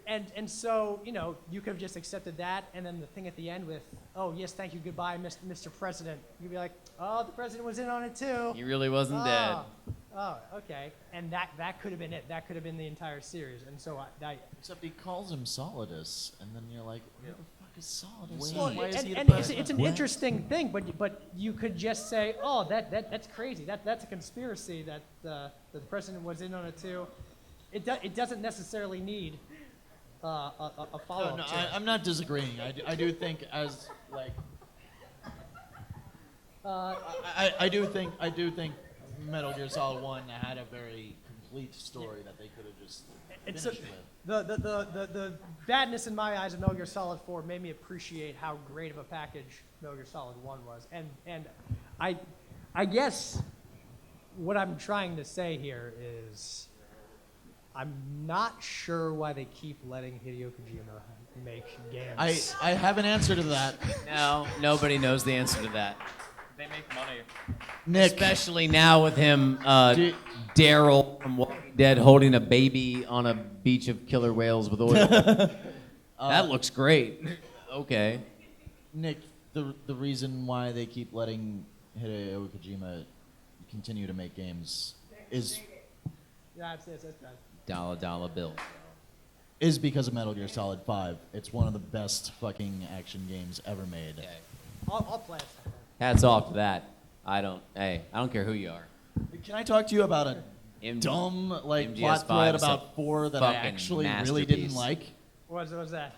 And so, you could have just accepted that, and then the thing at the end with, oh, yes, thank you, goodbye, Mr. President. You'd be like, oh, the president was in on it too. He really wasn't dead. Oh, okay. And that could have been it. That could have been the entire series. And so Except he calls him Solidus, and then you're like, who the fuck is Solidus? well, Why is he the and president? it's an interesting thing, but you could just say, oh, that's crazy. That's a conspiracy that the president was in on it too. It doesn't necessarily need a follow-up. No, to it. I'm not disagreeing. I do think as like I do think Metal Gear Solid 1 had a very complete story that they could have just It's finished a, with. the badness in my eyes of Metal Gear Solid 4 made me appreciate how great of a package Metal Gear Solid 1 was. And I guess what I'm trying to say here is I'm not sure why they keep letting Hideo Kojima make games. I have an answer to that. No, nobody knows the answer to that. They make money. Nick, Especially now with him, Do- Daryl from Walking Dead holding a baby on a beach of killer whales with oil. That looks great. Okay. Nick, the reason why they keep letting Hideo Kojima continue to make games is Yeah, that's bad. Dollar bill. because of Metal Gear Solid 5. It's one of the best fucking action games ever made. Okay. I'll play it sometime. Hats off to that. I don't care who you are. Can I talk to you about a M- dumb like MGS5 plot thread is a about 4 that I fucking actually really didn't masterpiece. like? What's that?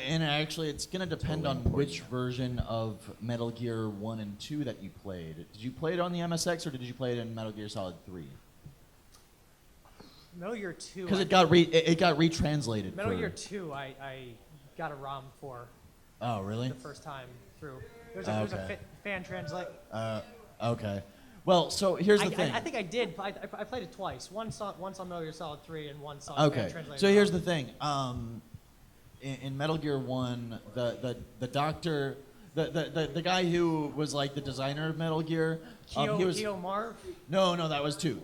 And actually, it's gonna depend on which version of Metal Gear 1 and 2 that you played. Did you play it on the MSX or did you play it in Metal Gear Solid 3? Metal Gear 2. Because it got retranslated. Metal for- Gear 2, I got a ROM for Oh, really? the first time through. There's a Okay. fan translate. Okay. Well, so here's the thing. I think I did. I played it twice. Once on Metal Gear Solid 3 and once on Okay. fan translated. So here's the thing. In Metal Gear 1, the doctor, the guy who was like the designer of Metal Gear, he was Keo Marv, no, that was 2.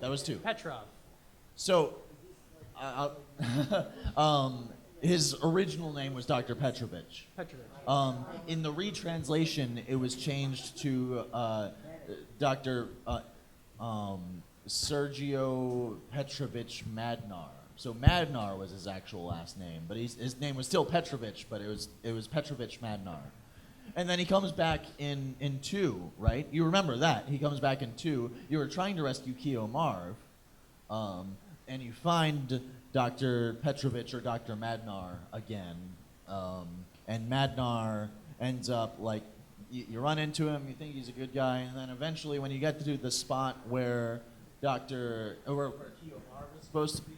Petrov. So, his original name was Dr. Petrovich. In the retranslation, it was changed to Dr. Sergio Petrovich Madnar. So Madnar was his actual last name, but his name was still Petrovich, but it was Petrovich Madnar. And then he comes back in 2, right? You remember that. He comes back in 2. You were trying to rescue Keo Marv, and you find Dr. Petrovich or Dr. Madnar again. And Madnar ends up like, you run into him, you think he's a good guy, and then eventually when you get to the spot where where Keo Marv is supposed to be,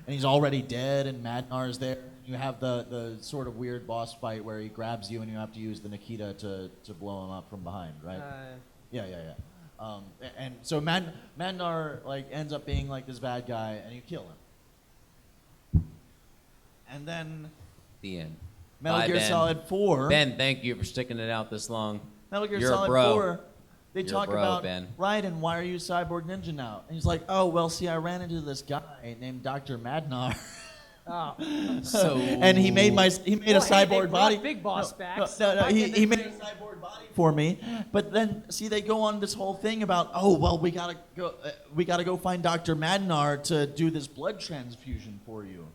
and he's already dead and Madnar is there, you have the sort of weird boss fight where he grabs you and you have to use the Nikita to blow him up from behind, right? Yeah. And so Madnar like ends up being like this bad guy, and you kill him. And then The end. Metal Bye, Gear Ben. Solid 4. Ben, thank you for sticking it out this long. Metal Gear You're a Solid bro. 4. They You're a talk bro, about Ben. Raiden. Why are you Cyborg Ninja now? And he's like, oh well, see, I ran into this guy named Dr. Madnar. Oh. So And he made a Well, hey, they cyborg brought body. Big Boss back, No, so why he can't they made a bring- cyborg body for me. But then, see, they go on this whole thing about, oh well, we gotta go find Dr. Madnar to do this blood transfusion for you.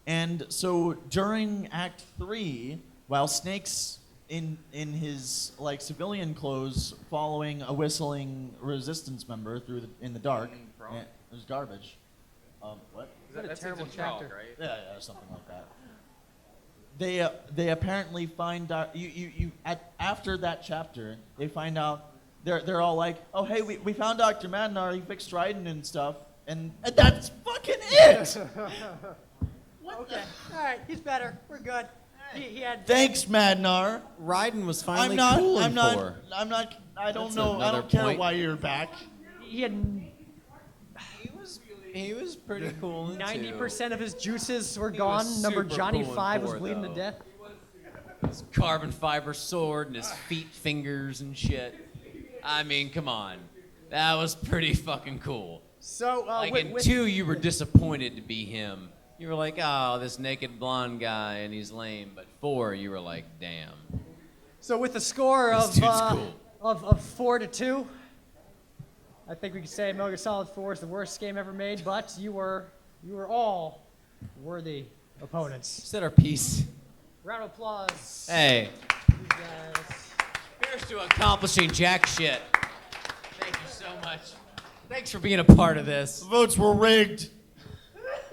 And so during Act 3, while Snake's in his like civilian clothes, following a whistling resistance member in the dark, Frog? it was garbage. What? What a That terrible seems a frog, chapter. right? Yeah, something like that. They apparently find out after that chapter, they find out they're all like, oh hey, we found Dr. Madnar, he fixed Raiden and stuff, and that's fucking it. Okay. All right. He's better. We're good. He had. Thanks, Madnar. Raiden was finally I'm not. cool in I'm not. 4. I don't That's know. I another don't care point. why you're back. He had He was pretty cool in 90% of his juices were gone. was Number super Johnny cool in 5 was 4, bleeding though. to death. His carbon fiber sword and his feet fingers and shit. I mean, come on. That was pretty fucking cool. So, Like in 2, you were disappointed to be him. You were like, oh, this naked blonde guy, and he's lame. But 4, you were like, damn. So with a score This dude's cool. of 4-2, I think we can say Metal Gear Solid 4 is the worst game ever made. But you were all worthy opponents. Said our piece. Round of applause. Hey, You guys. here's to accomplishing jack shit. Thank you so much. Thanks for being a part of this. Votes were rigged.